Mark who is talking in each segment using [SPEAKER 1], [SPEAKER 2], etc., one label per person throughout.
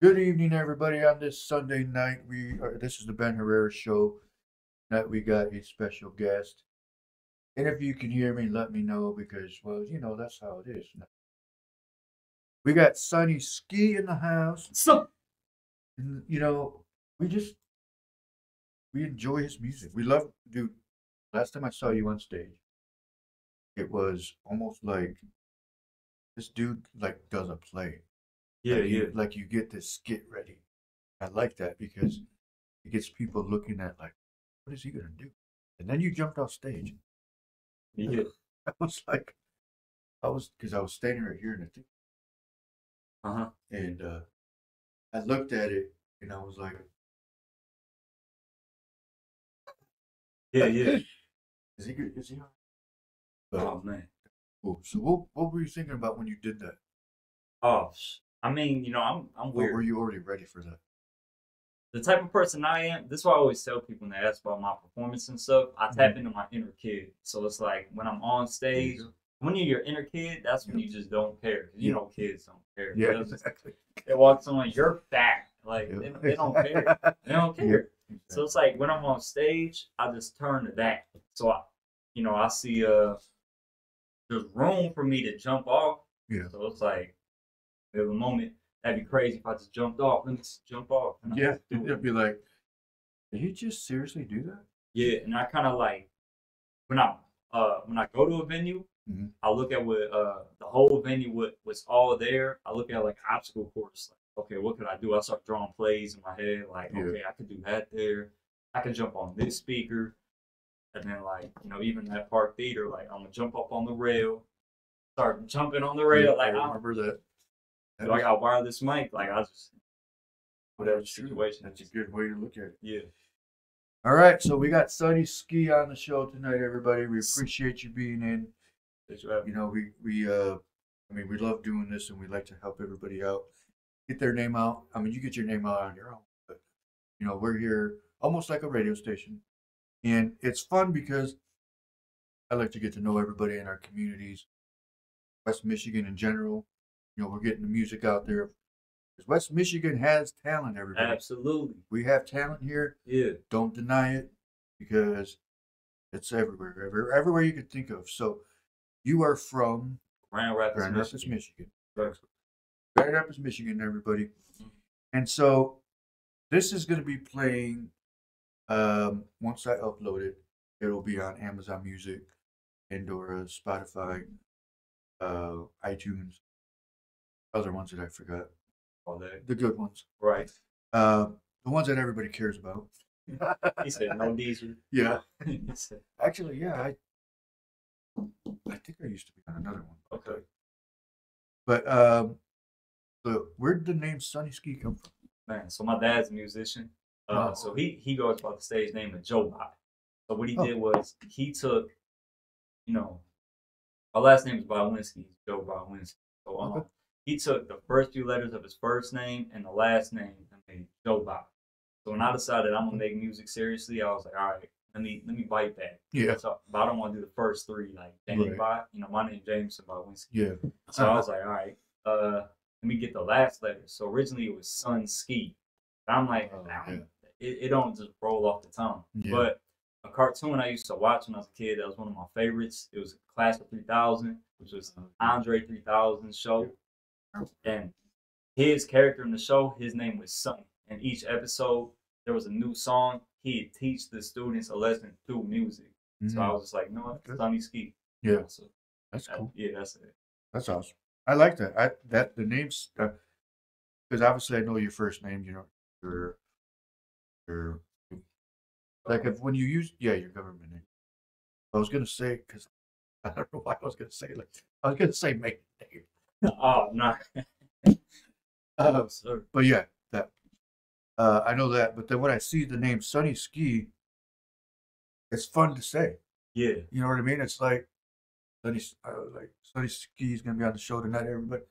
[SPEAKER 1] Good evening, everybody. On this Sunday night, this is the Ben Herrera Show. Tonight we got a special guest, and if you can hear me, let me know because, well, that's how it is. We got Sonny Ski in the house,
[SPEAKER 2] So,
[SPEAKER 1] and we just we enjoy his music. We love, dude. Last time I saw you on stage, it was almost like this dude like does a play.
[SPEAKER 2] yeah, yeah.
[SPEAKER 1] Like you get this skit ready. I like that because it gets people looking at like, what is he gonna do? And then you jumped off stage.
[SPEAKER 2] Yeah.
[SPEAKER 1] I was like, because I was standing right here in the thing,
[SPEAKER 2] Uh-huh.
[SPEAKER 1] and I looked at it and I was like,
[SPEAKER 2] Yeah, yeah.
[SPEAKER 1] is he good? Is he? All right?
[SPEAKER 2] Oh man.
[SPEAKER 1] Cool. So what were you thinking about when you did that?
[SPEAKER 2] I mean, I'm
[SPEAKER 1] Or
[SPEAKER 2] weird.
[SPEAKER 1] were you already ready for that?
[SPEAKER 2] The type of person I am, this is what I always tell people when they ask about my performance and stuff. I tap into my inner kid. So it's like when I'm on stage, when you're your inner kid, that's when you just don't care. You know kids don't care.
[SPEAKER 1] Yeah,
[SPEAKER 2] exactly. They walk someone, you're fat. Like they don't care. They don't care.
[SPEAKER 1] Yeah.
[SPEAKER 2] So it's like when I'm on stage, I just turn to that. So I see there's room for me to jump off.
[SPEAKER 1] Yeah.
[SPEAKER 2] So it's like there's a moment that'd be crazy if I just jumped off. Let me just jump off. And
[SPEAKER 1] Yeah. It'd be like, did he just seriously do that?
[SPEAKER 2] yeah, and I kind of like when I go to a venue, I look at what the whole venue what's all there. I look at like obstacle course. Like, okay, what could I do? I start drawing plays in my head. Like, okay, I could do that there. I could jump on this speaker, and then like even that park theater. Like I'm gonna jump up on the rail, start jumping on the rail. Like
[SPEAKER 1] I remember that.
[SPEAKER 2] I got a wireless mic. Like I just whatever
[SPEAKER 1] That's true.
[SPEAKER 2] situation.
[SPEAKER 1] That's a good way to look at it.
[SPEAKER 2] Yeah.
[SPEAKER 1] All right, so we got Sonny Ski on the show tonight, everybody. We appreciate you being in. We love doing this, and we like to help everybody out, get their name out. I mean, you get your name out on your own, but we're here almost like a radio station, and it's fun because I like to get to know everybody in our communities, West Michigan in general. We're getting the music out there. Because West Michigan has talent, everybody.
[SPEAKER 2] Absolutely.
[SPEAKER 1] We have talent here.
[SPEAKER 2] Yeah.
[SPEAKER 1] Don't deny it because it's everywhere, everywhere you could think of. So you are from
[SPEAKER 2] Grand Rapids,
[SPEAKER 1] Michigan.
[SPEAKER 2] Right.
[SPEAKER 1] Grand Rapids, Michigan, everybody. And so this is going to be playing, once I upload it, it'll be on Amazon Music, Pandora, Spotify, iTunes, other ones that I forgot.
[SPEAKER 2] All that.
[SPEAKER 1] The good ones.
[SPEAKER 2] Right.
[SPEAKER 1] The ones that everybody cares about.
[SPEAKER 2] He said no diesel.
[SPEAKER 1] Yeah. Actually, yeah, I think I used to be on another one.
[SPEAKER 2] Okay.
[SPEAKER 1] But where did the name Sonny Ski come from?
[SPEAKER 2] Man, so my dad's a musician. So he goes by the stage name of Joe Bot. So what he did was he took, our last name is Bowinski, Joe Bowinski. So he took the first few letters of his first name and the last name and made Joe Bot. So when I decided I'm gonna make music seriously, I was like, all right, let me bite that.
[SPEAKER 1] Yeah.
[SPEAKER 2] So, but I don't want to do the first three, like James Bot. My name's Jameson Bowinski.
[SPEAKER 1] Yeah.
[SPEAKER 2] So I was like, all right, let me get the last letter. So originally it was Son Ski. But I'm like, it don't just roll off the tongue. Yeah. But a cartoon I used to watch when I was a kid, that was one of my favorites. It was Class of 3000, which was Andre 3000's show. And his character in the show, his name was Sonny. And each episode, there was a new song. He'd teach the students a lesson through music. So I was just like, no, Sonny Ski.
[SPEAKER 1] Yeah.
[SPEAKER 2] So
[SPEAKER 1] that's cool.
[SPEAKER 2] Yeah, that's it.
[SPEAKER 1] That's awesome. I like that. The names, because obviously I know your first name. Your like when you use your government name. I was gonna say because I don't know why I was gonna say I was gonna say maiden name.
[SPEAKER 2] Oh no.
[SPEAKER 1] But yeah, that I know that. But then when I see the name Sonny Ski, it's fun to say.
[SPEAKER 2] Yeah.
[SPEAKER 1] You know what I mean? It's like Sonny Ski is gonna be on the show tonight. Everybody.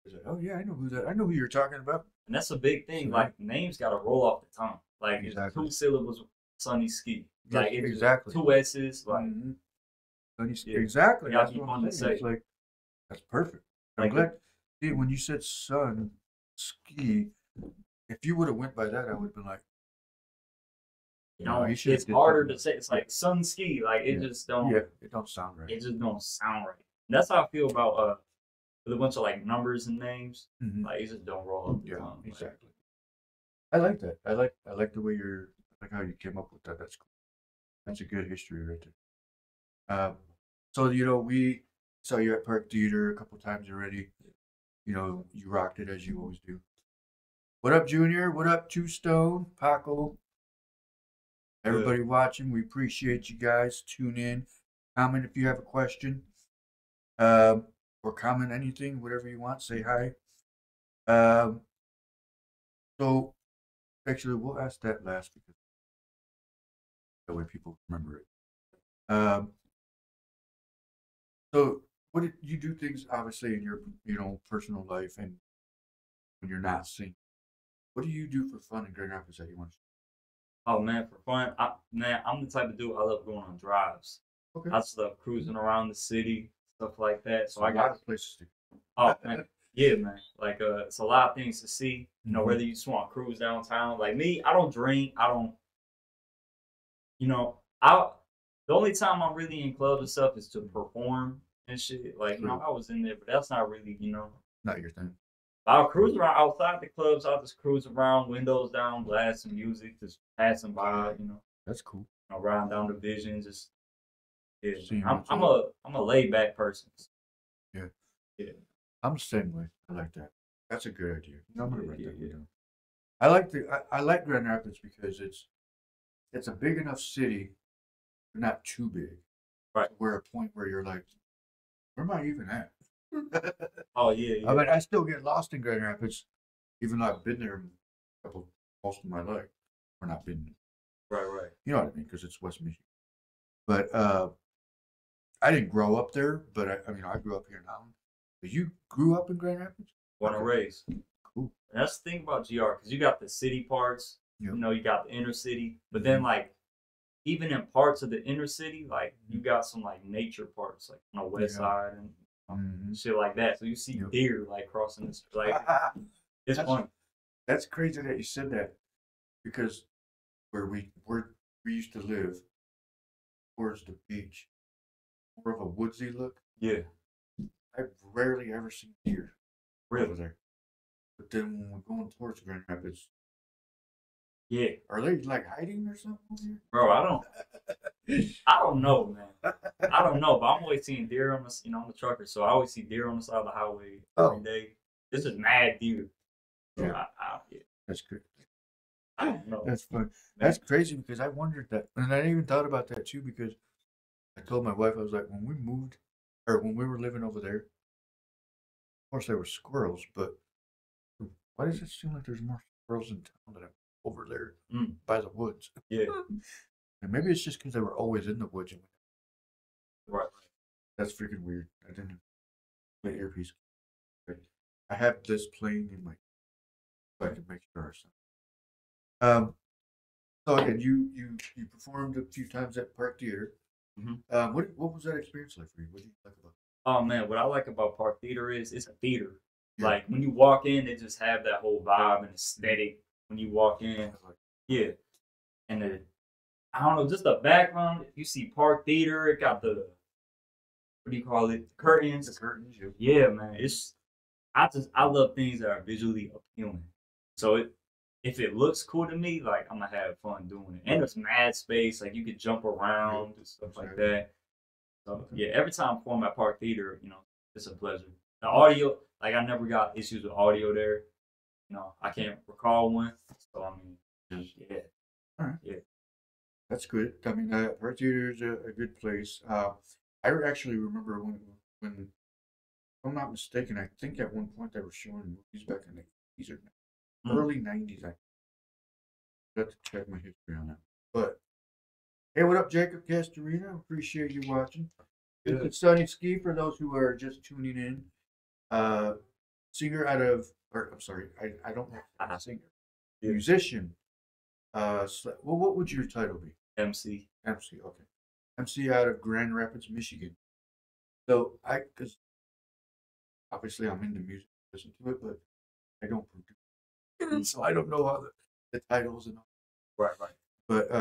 [SPEAKER 1] Like, oh yeah, I know who you're talking about.
[SPEAKER 2] And that's a big thing. Like names gotta roll off the tongue. Like it's 2 syllables, Sonny Ski. Like
[SPEAKER 1] exactly
[SPEAKER 2] 2 S's. Like
[SPEAKER 1] Sonny Ski. Exactly.
[SPEAKER 2] That's what I'm saying.
[SPEAKER 1] It's like that's perfect. I'm
[SPEAKER 2] like
[SPEAKER 1] glad. See, when you said son, ski. If you would have went by that, I would have been like,
[SPEAKER 2] You know,
[SPEAKER 1] he should have
[SPEAKER 2] it's
[SPEAKER 1] did
[SPEAKER 2] harder
[SPEAKER 1] something.
[SPEAKER 2] to say. It's like sun ski. Like it
[SPEAKER 1] Yeah.
[SPEAKER 2] just don't.
[SPEAKER 1] Yeah, it don't sound right.
[SPEAKER 2] It just don't sound right. That's how I feel about with a bunch of like numbers and names.
[SPEAKER 1] Mhm.
[SPEAKER 2] Like it just don't roll up the
[SPEAKER 1] Yeah,
[SPEAKER 2] tongue. Like,
[SPEAKER 1] exactly. I like that. I like the way I like how you came up with that. That's cool. That's a good history right there. So we saw you at Park Theater a couple times already. You rocked it as you always do. What up, Junior? What up, Two Stone, Paco? Everybody watching, we appreciate you guys. Tune in, comment if you have a question, or comment anything, whatever you want. Say hi. So actually, we'll ask that last because that way people remember it. So what did you do things obviously in your personal life and when you're not singing? What do you do for fun in Grand Rapids that you want to?
[SPEAKER 2] oh man, for fun, I'm the type of dude I love going on drives.
[SPEAKER 1] Okay.
[SPEAKER 2] I just love cruising around the city, stuff like that. So
[SPEAKER 1] a
[SPEAKER 2] I
[SPEAKER 1] lot
[SPEAKER 2] got
[SPEAKER 1] of places to go.
[SPEAKER 2] oh man, yeah man. Like it's a lot of things to see. You know,
[SPEAKER 1] Mhm.
[SPEAKER 2] whether you just want to cruise downtown. Like me, I don't drink. I don't. You know, I the only time I'm really in clubs and stuff is to perform and shit. Like
[SPEAKER 1] True.
[SPEAKER 2] I was in there, but that's not really
[SPEAKER 1] Not your thing.
[SPEAKER 2] I'll cruise around outside the clubs. I'll just cruise around, windows down, blast some music, just passing by.
[SPEAKER 1] That's cool.
[SPEAKER 2] Riding down the vision, just yeah.
[SPEAKER 1] Seeing
[SPEAKER 2] I'm
[SPEAKER 1] what's
[SPEAKER 2] I'm
[SPEAKER 1] up.
[SPEAKER 2] a laid back person.
[SPEAKER 1] Yeah.
[SPEAKER 2] Yeah.
[SPEAKER 1] I'm the same way. I like that. That's a good idea. I'm gonna
[SPEAKER 2] Yeah,
[SPEAKER 1] write
[SPEAKER 2] yeah,
[SPEAKER 1] that one
[SPEAKER 2] yeah.
[SPEAKER 1] down. I like Grand Rapids because it's a big enough city, but not too big.
[SPEAKER 2] Right.
[SPEAKER 1] Where a point where you're like, where am I even at?
[SPEAKER 2] Oh yeah, yeah.
[SPEAKER 1] I mean, I still get lost in Grand Rapids, even though I've been there most of my life, or not been.
[SPEAKER 2] Right, right.
[SPEAKER 1] You know what I mean? Because it's West Michigan. But I didn't grow up there. But I mean, I grew up here in Holland. But you grew up in Grand Rapids?
[SPEAKER 2] Born and raised.
[SPEAKER 1] Cool.
[SPEAKER 2] And that's the thing about GR, because you got the city parts,
[SPEAKER 1] Yep.
[SPEAKER 2] you got the inner city, but then like even in parts of the inner city, like you got some like nature parts, like on the west side and shit like that. So you see deer like crossing the street. Like it's fun.
[SPEAKER 1] That's crazy that you said that because where we used to live towards the beach, more of a woodsy look.
[SPEAKER 2] Yeah.
[SPEAKER 1] I've rarely ever seen deer
[SPEAKER 2] Really?
[SPEAKER 1] over there. But then when we're going towards Grand Rapids,
[SPEAKER 2] yeah,
[SPEAKER 1] are they like hiding or something over here?
[SPEAKER 2] Bro, I don't know, man. I don't know, but I'm always seeing deer on the I'm a trucker, so I always see deer on the side of the highway every day. This is mad deer. So
[SPEAKER 1] Yeah.
[SPEAKER 2] yeah.
[SPEAKER 1] That's good.
[SPEAKER 2] I don't know.
[SPEAKER 1] That's fun. That's crazy because I wondered that, and I even thought about that too because I told my wife I was like, when we moved or when we were living over there, of course there were squirrels, but why does it seem like there's more squirrels in town than over there by the woods?
[SPEAKER 2] Yeah.
[SPEAKER 1] And maybe it's just because they were always in the woods.
[SPEAKER 2] Right.
[SPEAKER 1] That's freaking weird. I didn't my earpiece. I have this playing in my so I can make sure. So again, you performed a few times at Park Theater. What was that experience like for you? What did you like about it?
[SPEAKER 2] Oh man, what I like about Park Theater is it's a theater.
[SPEAKER 1] Yeah.
[SPEAKER 2] Like when you walk in, they just have that whole vibe and aesthetic when you walk in. Yeah. And I don't know, just the background. You see Park Theater, it got the what do you call it? The curtains.
[SPEAKER 1] The curtains,
[SPEAKER 2] Yeah, man. I love things that are visually appealing. So if it looks cool to me, like I'm gonna have fun doing it. And there's mad space, like you could jump around and stuff like that. So yeah, every time I perform at Park Theater, it's a pleasure. The audio, like I never got issues with audio there. I can't recall one. So I mean, yeah.
[SPEAKER 1] All right.
[SPEAKER 2] Yeah.
[SPEAKER 1] That's good. I mean, Park Theater is a good place. I actually remember when, if I'm not mistaken, I think at one point they were showing movies back in the 80s or early 90s. I got to check my history on that. But hey, what up, Jacob Castorina? Appreciate you watching.
[SPEAKER 2] Good.
[SPEAKER 1] It's Sonny Ski for those who are just tuning in. Singer I'm sorry, I don't know. Singer.
[SPEAKER 2] Yeah.
[SPEAKER 1] Musician. What would your title be?
[SPEAKER 2] MC.
[SPEAKER 1] MC, okay. MC out of Grand Rapids, Michigan. So because obviously I'm into music, listen to it, but I don't produce. so I don't know how the titles and all.
[SPEAKER 2] Right, right.
[SPEAKER 1] But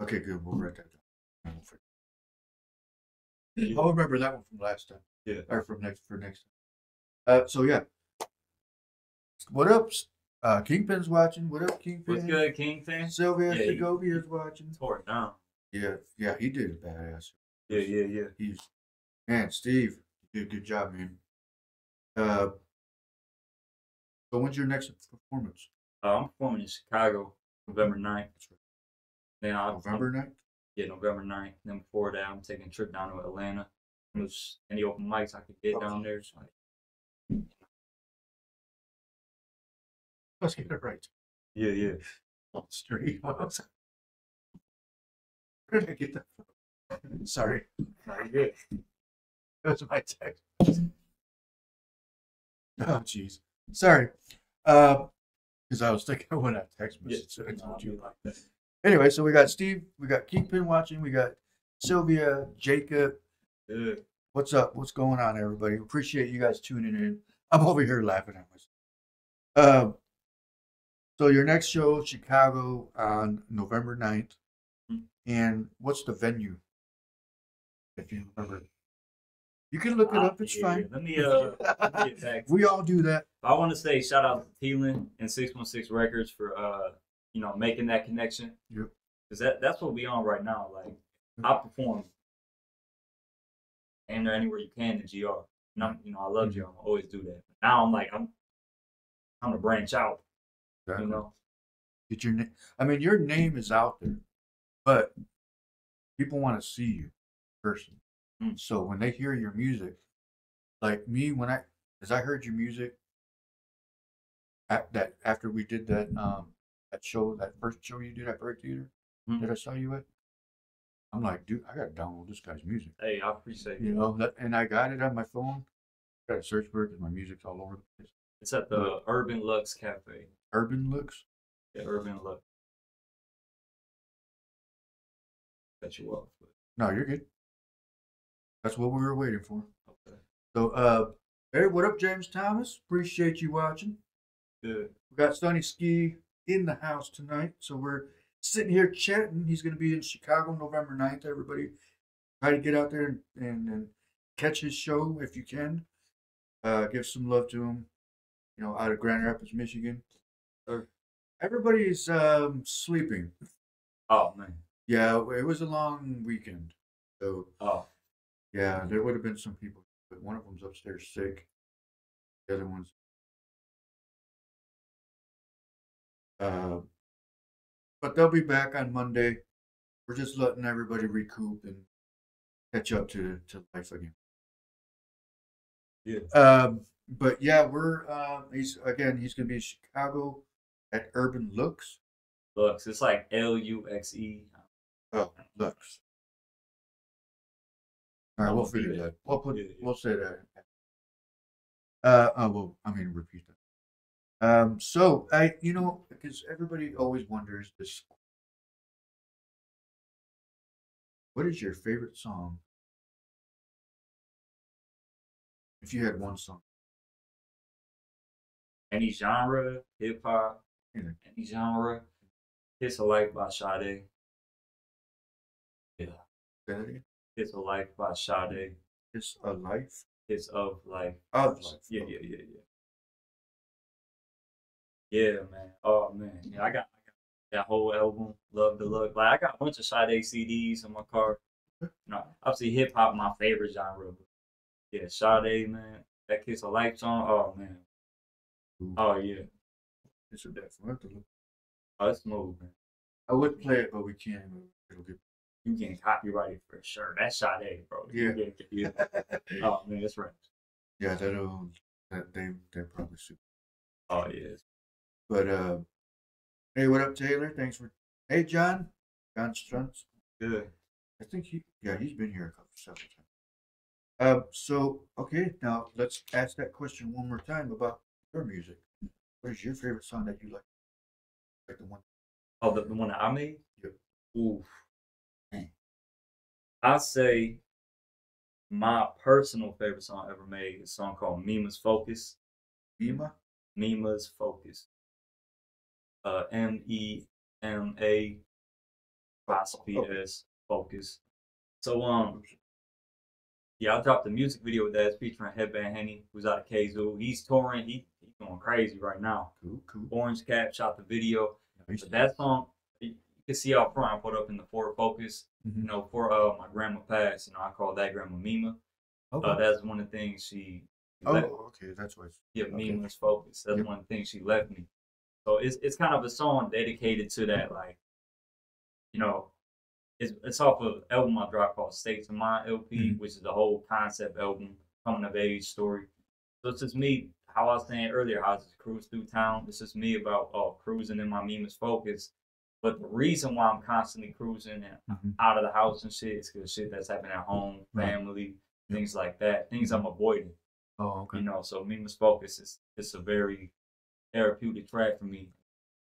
[SPEAKER 1] okay, good. We'll write that down. I'll remember that one from last time.
[SPEAKER 2] Yeah.
[SPEAKER 1] Or for next time. So yeah. What up? Kingpin's watching. What up, Kingpin?
[SPEAKER 2] What's good, Kingpin?
[SPEAKER 1] Sylvia
[SPEAKER 2] Yeah,
[SPEAKER 1] Segovia's watching.
[SPEAKER 2] Tore it down.
[SPEAKER 1] Yeah, he did a badass.
[SPEAKER 2] Yeah.
[SPEAKER 1] He's man, Steve, you did a good job, man. So when's your next performance?
[SPEAKER 2] I'm performing in Chicago, November 9th. Then
[SPEAKER 1] November 9th?
[SPEAKER 2] Yeah, November 9th. Then before that, I'm taking a trip down to Atlanta. There's any open mics I could get down there. So
[SPEAKER 1] Let's get it right.
[SPEAKER 2] yeah.
[SPEAKER 1] On the street. Where did I get that from? Sorry.
[SPEAKER 2] Very good.
[SPEAKER 1] That's my text. Oh, jeez. Sorry. Because I was thinking when I text message, so I told you.
[SPEAKER 2] Like that.
[SPEAKER 1] Anyway, so we got Steve, we got Kingpin watching, we got Sylvia, Jacob.
[SPEAKER 2] Good.
[SPEAKER 1] What's up? What's going on, everybody? Appreciate you guys tuning in. I'm over here laughing at myself. So your next show, Chicago, on November 9th. And what's the venue? If you remember. You can look it up, it's fine.
[SPEAKER 2] Let me get back.
[SPEAKER 1] We all do that.
[SPEAKER 2] I want to say shout out to Thielen and 616 Records for making that connection.
[SPEAKER 1] Yep.
[SPEAKER 2] Because that's what we on right now. Like I perform and anywhere you can in GR. And I love GR. I always do that. Now I'm like I'm gonna branch out.
[SPEAKER 1] Exactly.
[SPEAKER 2] You know.
[SPEAKER 1] Get your name. I mean, your name is out there, but people want to see you in person. So when they hear your music, like me, as I heard your music, after we did that that first show you did at Bird Theater that I saw you at, I'm like, dude, I gotta download this guy's music.
[SPEAKER 2] Hey, I appreciate it.
[SPEAKER 1] You know, and I got it on my phone. I got to search for it because my music's all over the place.
[SPEAKER 2] It's at the Urban Lux Cafe.
[SPEAKER 1] Urban Lux?
[SPEAKER 2] Yeah, Urban Lux. Cut you off.
[SPEAKER 1] No, you're good. That's what we were waiting for.
[SPEAKER 2] Okay.
[SPEAKER 1] So, hey, what up, James Thomas? Appreciate you watching.
[SPEAKER 2] Good.
[SPEAKER 1] We got Sonny Ski in the house tonight, so we're sitting here chatting. He's going to be in Chicago November 9th, everybody. Try to get out there and catch his show if you can. Give some love to him, out of Grand Rapids, Michigan. Everybody's sleeping.
[SPEAKER 2] Oh, man.
[SPEAKER 1] Yeah, it was a long weekend. So, yeah, there would have been some people, but one of them's upstairs sick. The other one's but they'll be back on Monday. We're just letting everybody recoup and catch up to life again.
[SPEAKER 2] Yeah.
[SPEAKER 1] But yeah, he's gonna be in Chicago at Urban Lux.
[SPEAKER 2] Lux. It's like Luxe.
[SPEAKER 1] Oh, Lux. All right, we'll figure that. We'll say that. Repeat that. So because everybody always wonders this. What is your favorite song? If you had one song.
[SPEAKER 2] Any genre, hip hop, any genre. Kiss of Life by Sade. Yeah.
[SPEAKER 1] Say that again.
[SPEAKER 2] Kiss of Life by Sade.
[SPEAKER 1] Kiss of Life?
[SPEAKER 2] Kiss of Life.
[SPEAKER 1] Of Life.
[SPEAKER 2] Yeah. Yeah, man. Oh, man. Yeah, I got that whole album, Love the Look. Like, I got a bunch of Sade CDs in my car. Obviously, hip hop, my favorite genre. Yeah, Sade, man. That Kiss of Life song. Oh, man.
[SPEAKER 1] Ooh.
[SPEAKER 2] Oh, yeah.
[SPEAKER 1] It's a definitely.
[SPEAKER 2] Oh, it's smooth, man.
[SPEAKER 1] I would play it, but we can't. It'll get.
[SPEAKER 2] You getting copyrighted for sure. That's Sade, bro.
[SPEAKER 1] Yeah.
[SPEAKER 2] Oh, man, that's right.
[SPEAKER 1] Yeah, they probably sue.
[SPEAKER 2] Oh, yeah.
[SPEAKER 1] But hey, what up, Taylor? Thanks for. Hey, John Strunts.
[SPEAKER 2] Good.
[SPEAKER 1] I think he's been here several times. So okay, now let's ask that question one more time about your music. What is your favorite song that you like? Like the one.
[SPEAKER 2] Oh, the one that I made?
[SPEAKER 1] Yep.
[SPEAKER 2] Oof. I say my personal favorite song ever made is a song called Mima's Focus.
[SPEAKER 1] Mima?
[SPEAKER 2] Mima's Focus. MEMA apostrophe S Focus. So yeah, I dropped a music video with that. It's featuring Headband Henny, who's out of KZoo. He's touring. He's going crazy right now.
[SPEAKER 1] Cool.
[SPEAKER 2] Orange Cap shot the video.
[SPEAKER 1] Nice.
[SPEAKER 2] But that song, you can see out front, I put up in the Ford Focus.
[SPEAKER 1] Mm-hmm.
[SPEAKER 2] You know, for my grandma passed, you know, I call that grandma Mima.
[SPEAKER 1] Okay.
[SPEAKER 2] That's one of the things she
[SPEAKER 1] okay, that's what.
[SPEAKER 2] Yeah, Mima's Focus. That's one of the things she left me. So it's kind of a song dedicated to that, like, you know, it's off of an album I dropped called States of Mind LP, which is the whole concept album, coming of age story. So it's just me, how I was saying earlier, how I just cruise through town. It's just me about cruising in my Mima's Focus. But the reason why I'm constantly cruising and out of the house and shit is because shit that's happening at home, family, things like that, things I'm avoiding.
[SPEAKER 1] Oh, okay.
[SPEAKER 2] You know, so Mima's Focus is a very therapeutic track for me.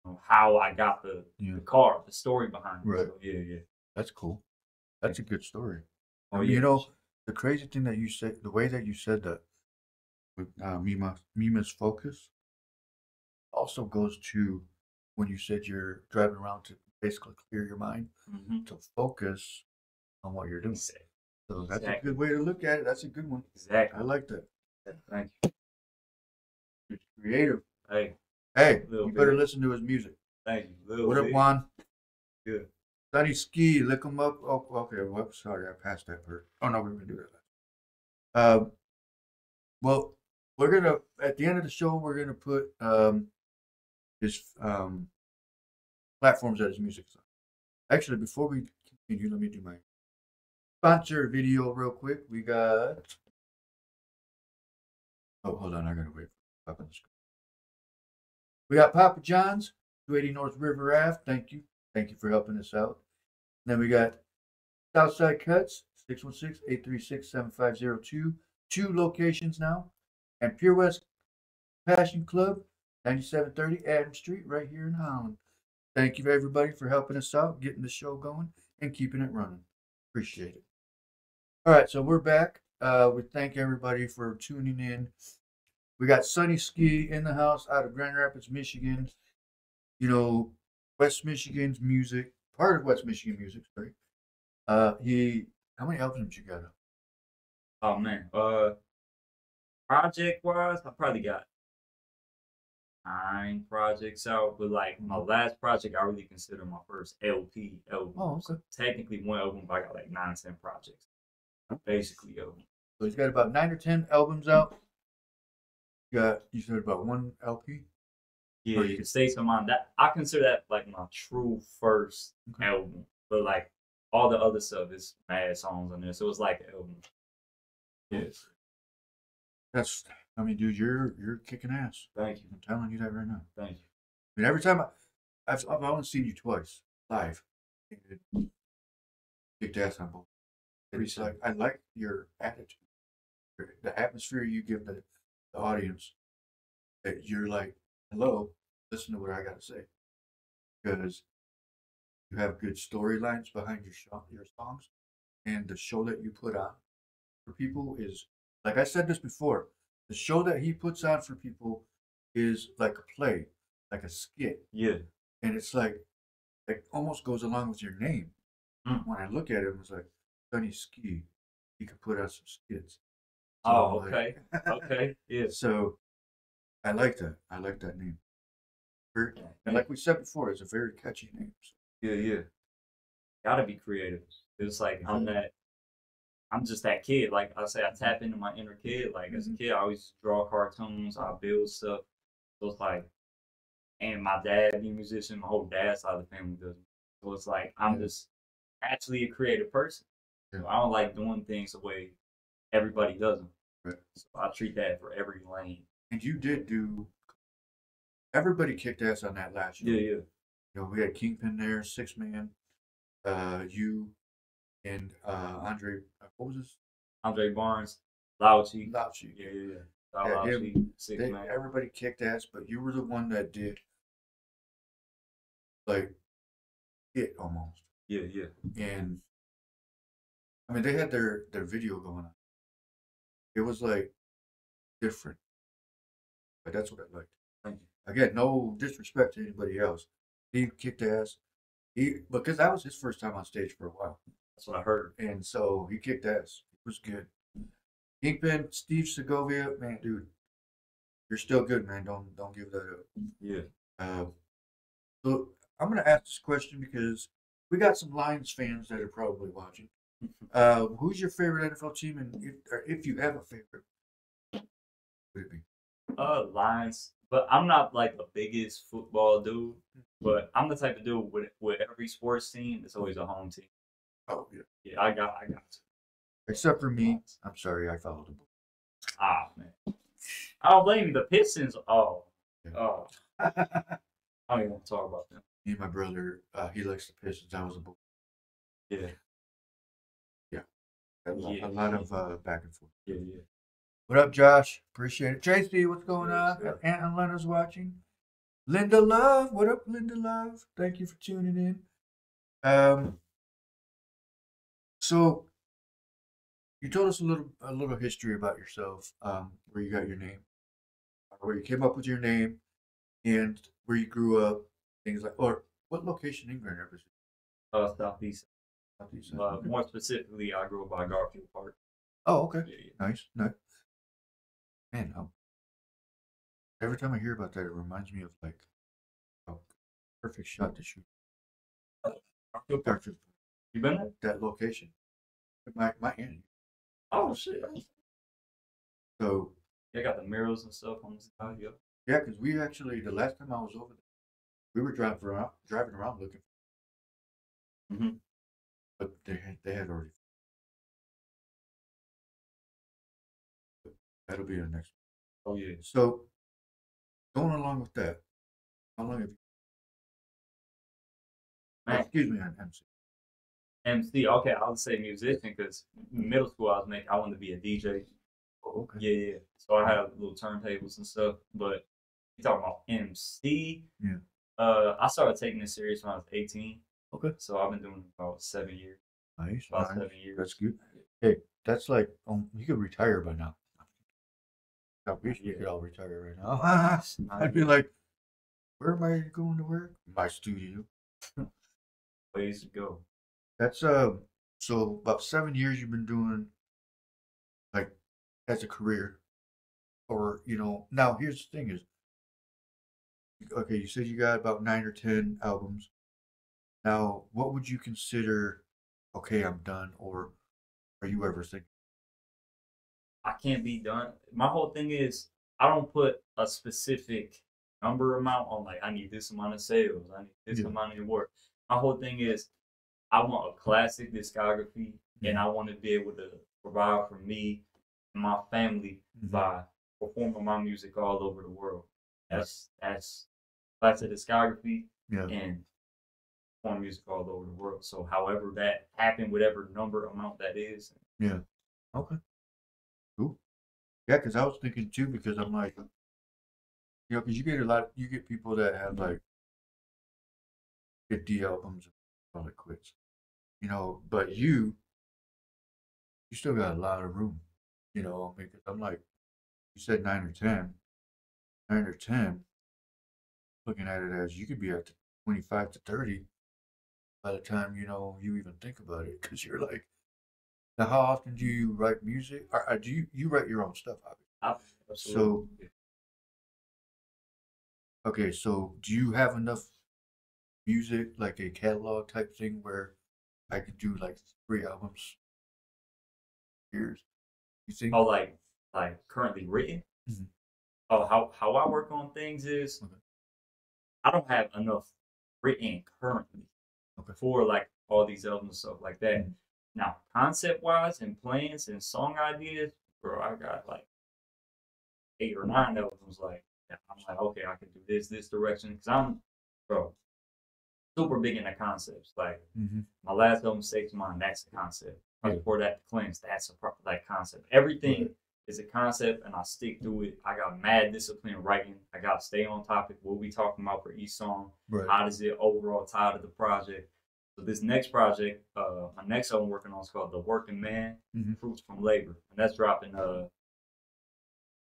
[SPEAKER 2] You know, how I got the car, the story behind it.
[SPEAKER 1] Right.
[SPEAKER 2] So, yeah.
[SPEAKER 1] That's cool. That's a good story.
[SPEAKER 2] Oh,
[SPEAKER 1] You know, the crazy thing that you said, the way that you said that with Mima's Focus also goes to when you said you're driving around to basically clear your mind, to focus on what you're doing.
[SPEAKER 2] Exactly.
[SPEAKER 1] So that's a good way to look at it. That's a good one.
[SPEAKER 2] Exactly.
[SPEAKER 1] I like that.
[SPEAKER 2] Thank you.
[SPEAKER 1] You're creative.
[SPEAKER 2] Hey,
[SPEAKER 1] you better listen to his music.
[SPEAKER 2] Thank you.
[SPEAKER 1] What up, Juan?
[SPEAKER 2] Good.
[SPEAKER 1] Sonny Ski, look him up. Oh, okay. Well, sorry, I passed that part. Oh no, we're gonna do that. Well, we're gonna at the end of the show, we're gonna put his platforms that his music's on. Actually, before we continue, let me do my sponsor video real quick. We got. Oh, hold on, I gotta wait for up on the screen. We got Papa John's, 280 North River Ave. Thank you for helping us out. Then we got Southside Cuts, 616-836-7502. 2 locations now. And Pure West Passion Club, 9730 Adams Street, right here in Holland. Thank you, everybody, for helping us out, getting the show going, and keeping it running. Appreciate it. All right, so we're back. We thank everybody for tuning in. We got Sonny Ski in the house out of Grand Rapids, Michigan. You know, West Michigan's music, part of West Michigan music, sorry. How many albums you got up?
[SPEAKER 2] Oh man, project wise, I probably got 9 projects out, but like my last project, I really consider my first LP album.
[SPEAKER 1] Oh, okay.
[SPEAKER 2] Technically one album, but I got like 9, 10 projects. Basically album.
[SPEAKER 1] So he's got about 9 or 10 albums out. You said about 1 LP?
[SPEAKER 2] Yeah, you can say some on that. I consider that like my true first album, but like all the other stuff is mad songs on there, so it's like an album. Yes.
[SPEAKER 1] I mean, dude, you're kicking ass.
[SPEAKER 2] Thank you.
[SPEAKER 1] I'm telling you that right now.
[SPEAKER 2] Thank you.
[SPEAKER 1] I mean, every time I've only seen you twice live. Kicked ass on both. It's like I like your attitude, the atmosphere you give the audience. That you're like, hello, listen to what I got to say, because you have good storylines behind your songs, and the show that you put on for people is, like I said this before, the show that he puts on for people is like a play, like a skit.
[SPEAKER 2] Yeah.
[SPEAKER 1] And it's like, it almost goes along with your name. When I look at it, it's like, Sonny Ski, he could put out some skits. So
[SPEAKER 2] oh, okay. Okay. Yeah.
[SPEAKER 1] So I like that. I like that name. And like we said before, it's a very catchy name. So.
[SPEAKER 2] Yeah. Gotta be creative. It's like I'm just that kid. Like I say, I tap into my inner kid. Like as a kid, I always draw cartoons, I build stuff. So it's like, and my dad being a musician, my whole dad's side of the family does. So it's like I'm just actually a creative person. So I don't like doing things the way everybody does them.
[SPEAKER 1] Right.
[SPEAKER 2] So I treat that for every lane.
[SPEAKER 1] And you did do. Everybody kicked ass on that last year.
[SPEAKER 2] Yeah.
[SPEAKER 1] You know, we had Kingpin there, 6-man. You and Andre. What was his?
[SPEAKER 2] Andre Barnes, Lauchi.
[SPEAKER 1] Yeah.
[SPEAKER 2] Lauchi, 6-man.
[SPEAKER 1] Everybody kicked ass, but you were the one that did like it almost.
[SPEAKER 2] Yeah.
[SPEAKER 1] And I mean, they had their video going on. It was like different, but that's what I liked.
[SPEAKER 2] Thank you.
[SPEAKER 1] Again, no disrespect to anybody else. He kicked ass. Because that was his first time on stage for a while,
[SPEAKER 2] That's what I heard.
[SPEAKER 1] and so he kicked ass. It was good. Kingpin, Steve Segovia, man, dude, you're still good, man. Don't give that up.
[SPEAKER 2] Yeah.
[SPEAKER 1] So I'm gonna ask this question because we got some Lions fans that are probably watching. Who's your favorite NFL team, and if you have a favorite, would it be?
[SPEAKER 2] Lions. But I'm not like the biggest football dude. But I'm the type of dude with every sports team, it's always a home team.
[SPEAKER 1] Oh yeah.
[SPEAKER 2] Yeah, I got to.
[SPEAKER 1] Except for me, I'm sorry, I followed the ball.
[SPEAKER 2] Ah man. I don't blame you. The Pistons. Oh.
[SPEAKER 1] Yeah.
[SPEAKER 2] Oh. I don't even want to talk about them.
[SPEAKER 1] Me and my brother, he likes the Pistons. I was a bull.
[SPEAKER 2] Yeah.
[SPEAKER 1] Yeah. A lot of back and forth.
[SPEAKER 2] Yeah, yeah.
[SPEAKER 1] What up, Josh? Appreciate it. Tracy, what's going on?
[SPEAKER 2] Sure.
[SPEAKER 1] Aunt and Lena's watching. Linda Love, what up, Linda Love? Thank you for tuning in. So you told us a little history about yourself, where you got your name, where you came up with your name, and where you grew up, things like, or what location in Grand Rapids?
[SPEAKER 2] Southeast.
[SPEAKER 1] Southeast.
[SPEAKER 2] More specifically, I grew up by Garfield Park.
[SPEAKER 1] Oh, okay.
[SPEAKER 2] Yeah, yeah.
[SPEAKER 1] Nice. Man, every time I hear about that, it reminds me of like a perfect shot to shoot.
[SPEAKER 2] Garfield Park.
[SPEAKER 1] Garfield,
[SPEAKER 2] You been there?
[SPEAKER 1] that location. My aunt.
[SPEAKER 2] Oh shit.
[SPEAKER 1] So
[SPEAKER 2] They got the murals and stuff on the side. Yeah.
[SPEAKER 1] yeah, because we actually the last time I was over there, we were driving around looking,
[SPEAKER 2] Mm-hmm.
[SPEAKER 1] but they had already. That'll be the next
[SPEAKER 2] Oh yeah.
[SPEAKER 1] one. So going along with that, how long have you?
[SPEAKER 2] Man.
[SPEAKER 1] Excuse me, I'm MC.
[SPEAKER 2] MC. Okay, I'll say musician because middle school I wanted to be a DJ.
[SPEAKER 1] Oh, okay.
[SPEAKER 2] Yeah, yeah. So I had little turntables and stuff. But you talking about MC?
[SPEAKER 1] Yeah.
[SPEAKER 2] I started taking this serious when I was 18.
[SPEAKER 1] Okay.
[SPEAKER 2] So I've been doing it about 7 years.
[SPEAKER 1] Nice.
[SPEAKER 2] About
[SPEAKER 1] Nice.
[SPEAKER 2] 7 years.
[SPEAKER 1] That's good. Hey, that's like you could retire by now. I wish we could all retire right now. I'd be like, where am I going to work? My studio.
[SPEAKER 2] Ways to go.
[SPEAKER 1] That's so about 7 years you've been doing like as a career, or now here's the thing is, okay, you said you got about 9 or 10 albums. Now, what would you consider? Okay, I'm done, or are you ever thinking?
[SPEAKER 2] I can't be done. My whole thing is I don't put a specific number amount on like I need this amount of sales, I need this
[SPEAKER 1] Yeah.
[SPEAKER 2] amount of work. My whole thing is I want a classic discography and I want to be able to provide for me and my family by performing my music all over the world. That's classic discography
[SPEAKER 1] Yeah.
[SPEAKER 2] and perform music all over the world. So however that happened, whatever number amount that is.
[SPEAKER 1] Yeah. Okay. Cool. Yeah, because I was thinking too, because I'm like, because you get people that have like 50 albums and call it quits. But you still got a lot of room, because I'm like, you said 9 or 10, looking at it as you could be at 25 to 30 by the time, you even think about it, because you're like, now how often do you write music? Or do you write your own stuff, obviously? So, okay, so do you have enough music, like a catalog type thing, where I could do like 3 albums years? You think?
[SPEAKER 2] Oh, like currently written.
[SPEAKER 1] Mhm.
[SPEAKER 2] Oh, how I work on things is
[SPEAKER 1] Okay.
[SPEAKER 2] I don't have enough written currently for like all these albums and stuff like that. Now, concept wise and plans and song ideas, bro, I got like 8 or 9 albums. Like I'm like, okay, I can do this direction because I'm, bro, super big into concepts. Like my last album, State of Mind, that's a concept. Before that, Cleanse, that's a concept. Everything is a concept, and I stick to it. I got mad discipline writing. I got to stay on topic. What we talking about for each song?
[SPEAKER 1] Right.
[SPEAKER 2] How does it overall tie to the project? So this next project, my next album I'm working on is called The Working Man, Fruits from Labor, and that's dropping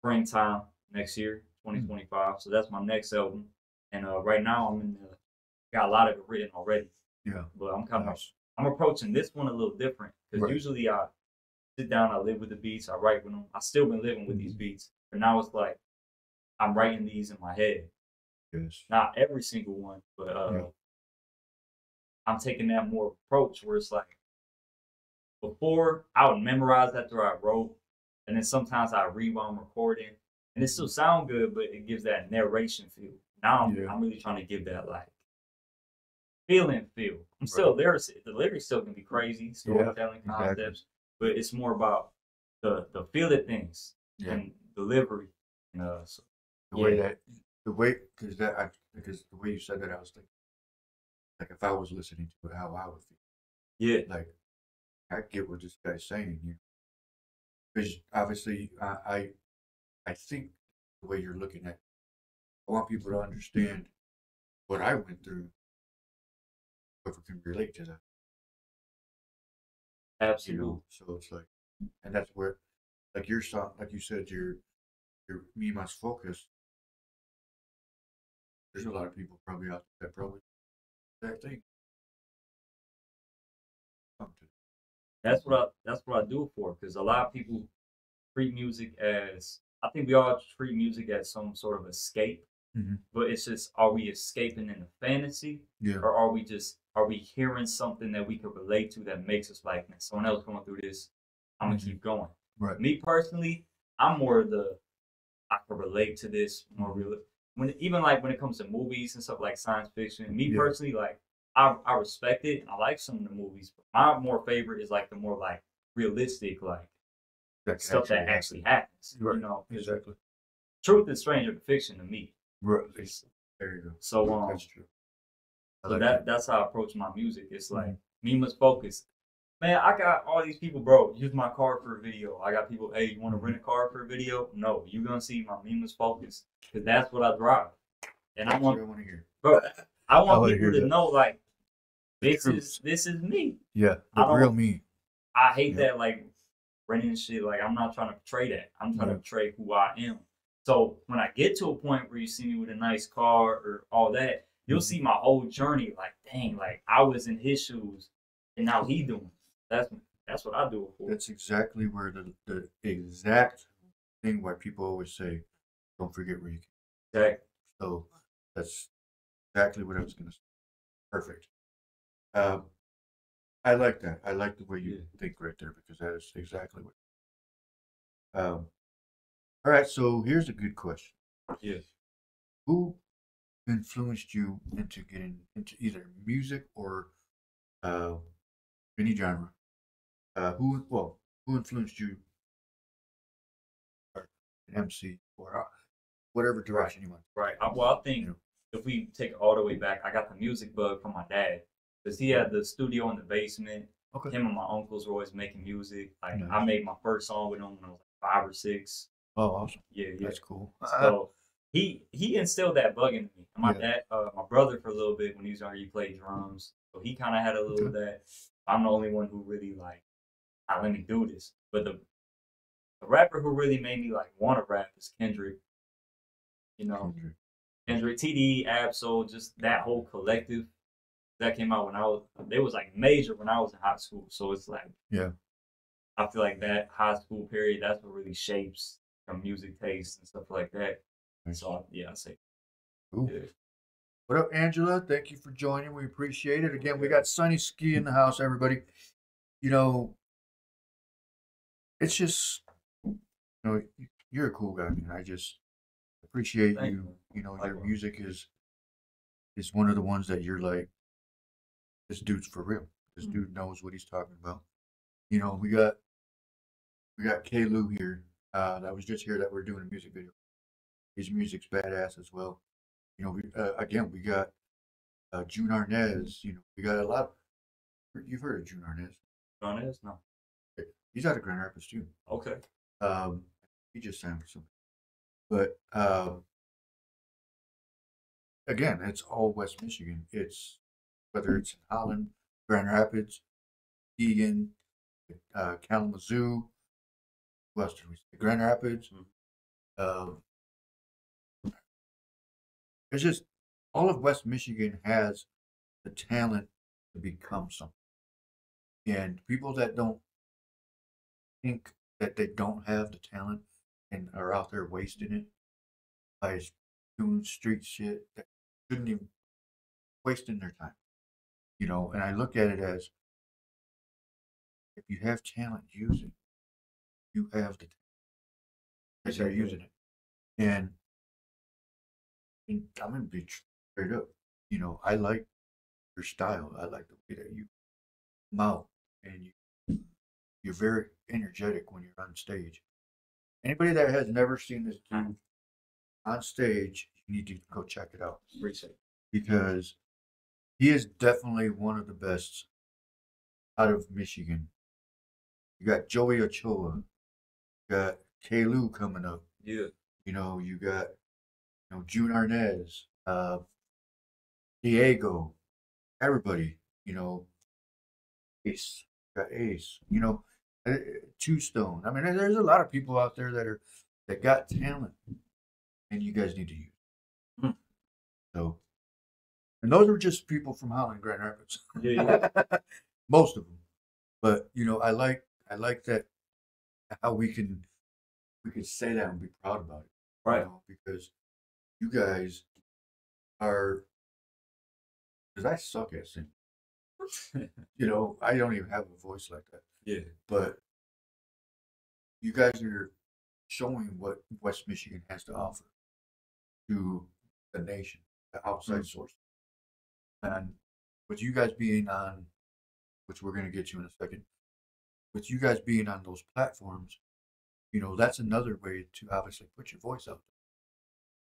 [SPEAKER 2] springtime next year, 2025. So that's my next album. And right now I'm in the got a lot of it written already.
[SPEAKER 1] Yeah.
[SPEAKER 2] But I'm kind of
[SPEAKER 1] Nice.
[SPEAKER 2] I'm approaching this one a little different because
[SPEAKER 1] Right.
[SPEAKER 2] usually I sit down, I live with the beats, I write with them. I still been living with these beats, but now it's like I'm writing these in my head.
[SPEAKER 1] Yes.
[SPEAKER 2] Not every single one, but I'm taking that more approach where it's like before I would memorize after I wrote, and then sometimes I read while I'm recording, and it still sound good, but it gives that narration feel. Now I'm really trying to give that like feeling feel. I'm still there. The lyrics still can be crazy, storytelling concepts, but it's more about the feel of things and delivery. And so,
[SPEAKER 1] because the way you said that, I was thinking, like if I was listening to it, how I would feel.
[SPEAKER 2] Yeah.
[SPEAKER 1] Like I get what this guy's saying here, because obviously I think the way you're looking at it, I want people to understand what I went through, whoever can relate to that.
[SPEAKER 2] Absolutely.
[SPEAKER 1] You know, so it's like, and that's where, like your song, like you said, your me must focus. There's a lot of people probably out there that probably that thing.
[SPEAKER 2] That's what I do it for, because a lot of people treat music as, I think we all treat music as some sort of escape, but it's just, are we escaping in a fantasy, or are we hearing something that we could relate to that makes us like, man, someone else going through this, I'm gonna keep going.
[SPEAKER 1] Right.
[SPEAKER 2] Me personally, I'm more I can relate to this more real. Even like when it comes to movies and stuff like science fiction, me personally, like I respect it and I like some of the movies, but my more favorite is like the more like realistic, like stuff that actually happens.
[SPEAKER 1] Right.
[SPEAKER 2] You know,
[SPEAKER 1] exactly.
[SPEAKER 2] Truth is stranger than fiction to me.
[SPEAKER 1] Right. There you go.
[SPEAKER 2] So
[SPEAKER 1] that's true.
[SPEAKER 2] So that's how I approach my music. It's like me must focus. Man, I got all these people, bro. Use my car for a video. I got people, hey, you want to rent a car for a video? No, you're gonna see my me must focus, because that's what I drive. And I want
[SPEAKER 1] to hear,
[SPEAKER 2] bro. I want people to know, like, this is me.
[SPEAKER 1] Yeah, the real me.
[SPEAKER 2] I hate that, like, renting shit. Like, I'm not trying to portray that. I'm trying to portray who I am. So when I get to a point where you see me with a nice car or all that, you'll see my whole journey. Like, dang, like I was in his shoes, and now he doing. That's what I do it for.
[SPEAKER 1] That's exactly where the exact thing why people always say, "Don't forget where you came."
[SPEAKER 2] Exactly.
[SPEAKER 1] So that's exactly what I was going to say. Perfect. I like that. I like the way you think right there, because that is exactly what. All right. So here's a good question.
[SPEAKER 2] Yes.
[SPEAKER 1] Who influenced you into getting into either music or any genre? Who influenced you, or an MC, or whatever direction you want?
[SPEAKER 2] Right. I think if we take it all the way back, I got the music bug from my dad, because he had the studio in the basement.
[SPEAKER 1] Okay.
[SPEAKER 2] Him and my uncles were always making music. Like I made my first song with him when I was like 5 or 6.
[SPEAKER 1] Oh, awesome.
[SPEAKER 2] Yeah.
[SPEAKER 1] That's cool.
[SPEAKER 2] So he instilled that bug into me. And my dad, my brother, for a little bit when he was younger, he played drums, so he kind of had a little of that. I'm the only one who really like, let me do this. But the rapper who really made me like want to rap is Kendrick. You know, Kendrick, TDE, Absol, just that whole collective that came out when they was like major when I was in high school. So it's like, I feel like that high school period, that's what really shapes your music taste and stuff like that. And so I say.
[SPEAKER 1] Cool. Yeah. What up, Angela? Thank you for joining. We appreciate it. Again, we got Sonny Ski in the house, everybody. You know, it's just, you're a cool guy, man. I just appreciate you. You know, your music is one of the ones that you're like, this dude's for real. This dude knows what he's talking about. You know, we got K. Lou here. That was just here that we're doing a music video. His music's badass as well. You know, we got June Arnez. You know, we got a lot. You've heard of June Arnez?
[SPEAKER 2] Arnez? No.
[SPEAKER 1] He's out of Grand Rapids too.
[SPEAKER 2] Okay.
[SPEAKER 1] He just signed for something. But again, it's all West Michigan. It's whether it's in Holland, Grand Rapids, Egan, Kalamazoo, Western Grand Rapids, it's just all of West Michigan has the talent to become something. And people that don't think that they don't have the talent and are out there wasting it by doing street shit that shouldn't even wasting their time. You know, and I look at it as if you have talent, use it. You have the talent. As they're using it. And I'm gonna be straight up. You know, I like your style. I like the way that you come out and you're very energetic when you're on stage. Anybody that has never seen this dude on stage, you need to go check it out. Because he is definitely one of the best out of Michigan. You got Joey Ochoa, you got Kalu coming up.
[SPEAKER 2] Yeah.
[SPEAKER 1] You know, you got June Arnez, Diego, everybody, Ace, got Ace, Two Stone. I mean, there's a lot of people out there that got talent, and you guys need to use.
[SPEAKER 2] Hmm.
[SPEAKER 1] So, and those are just people from Holland, Grand Rapids.
[SPEAKER 2] Yeah.
[SPEAKER 1] Most of them, but I like that how we can say that and be proud about it,
[SPEAKER 2] right?
[SPEAKER 1] Because you guys are, because I suck at singing. I don't even have a voice like that.
[SPEAKER 2] Yeah.
[SPEAKER 1] But you guys are showing what West Michigan has to offer to the nation, the outside source. And with you guys being on, which we're going to get to in a second, with you guys being on those platforms, that's another way to obviously put your voice out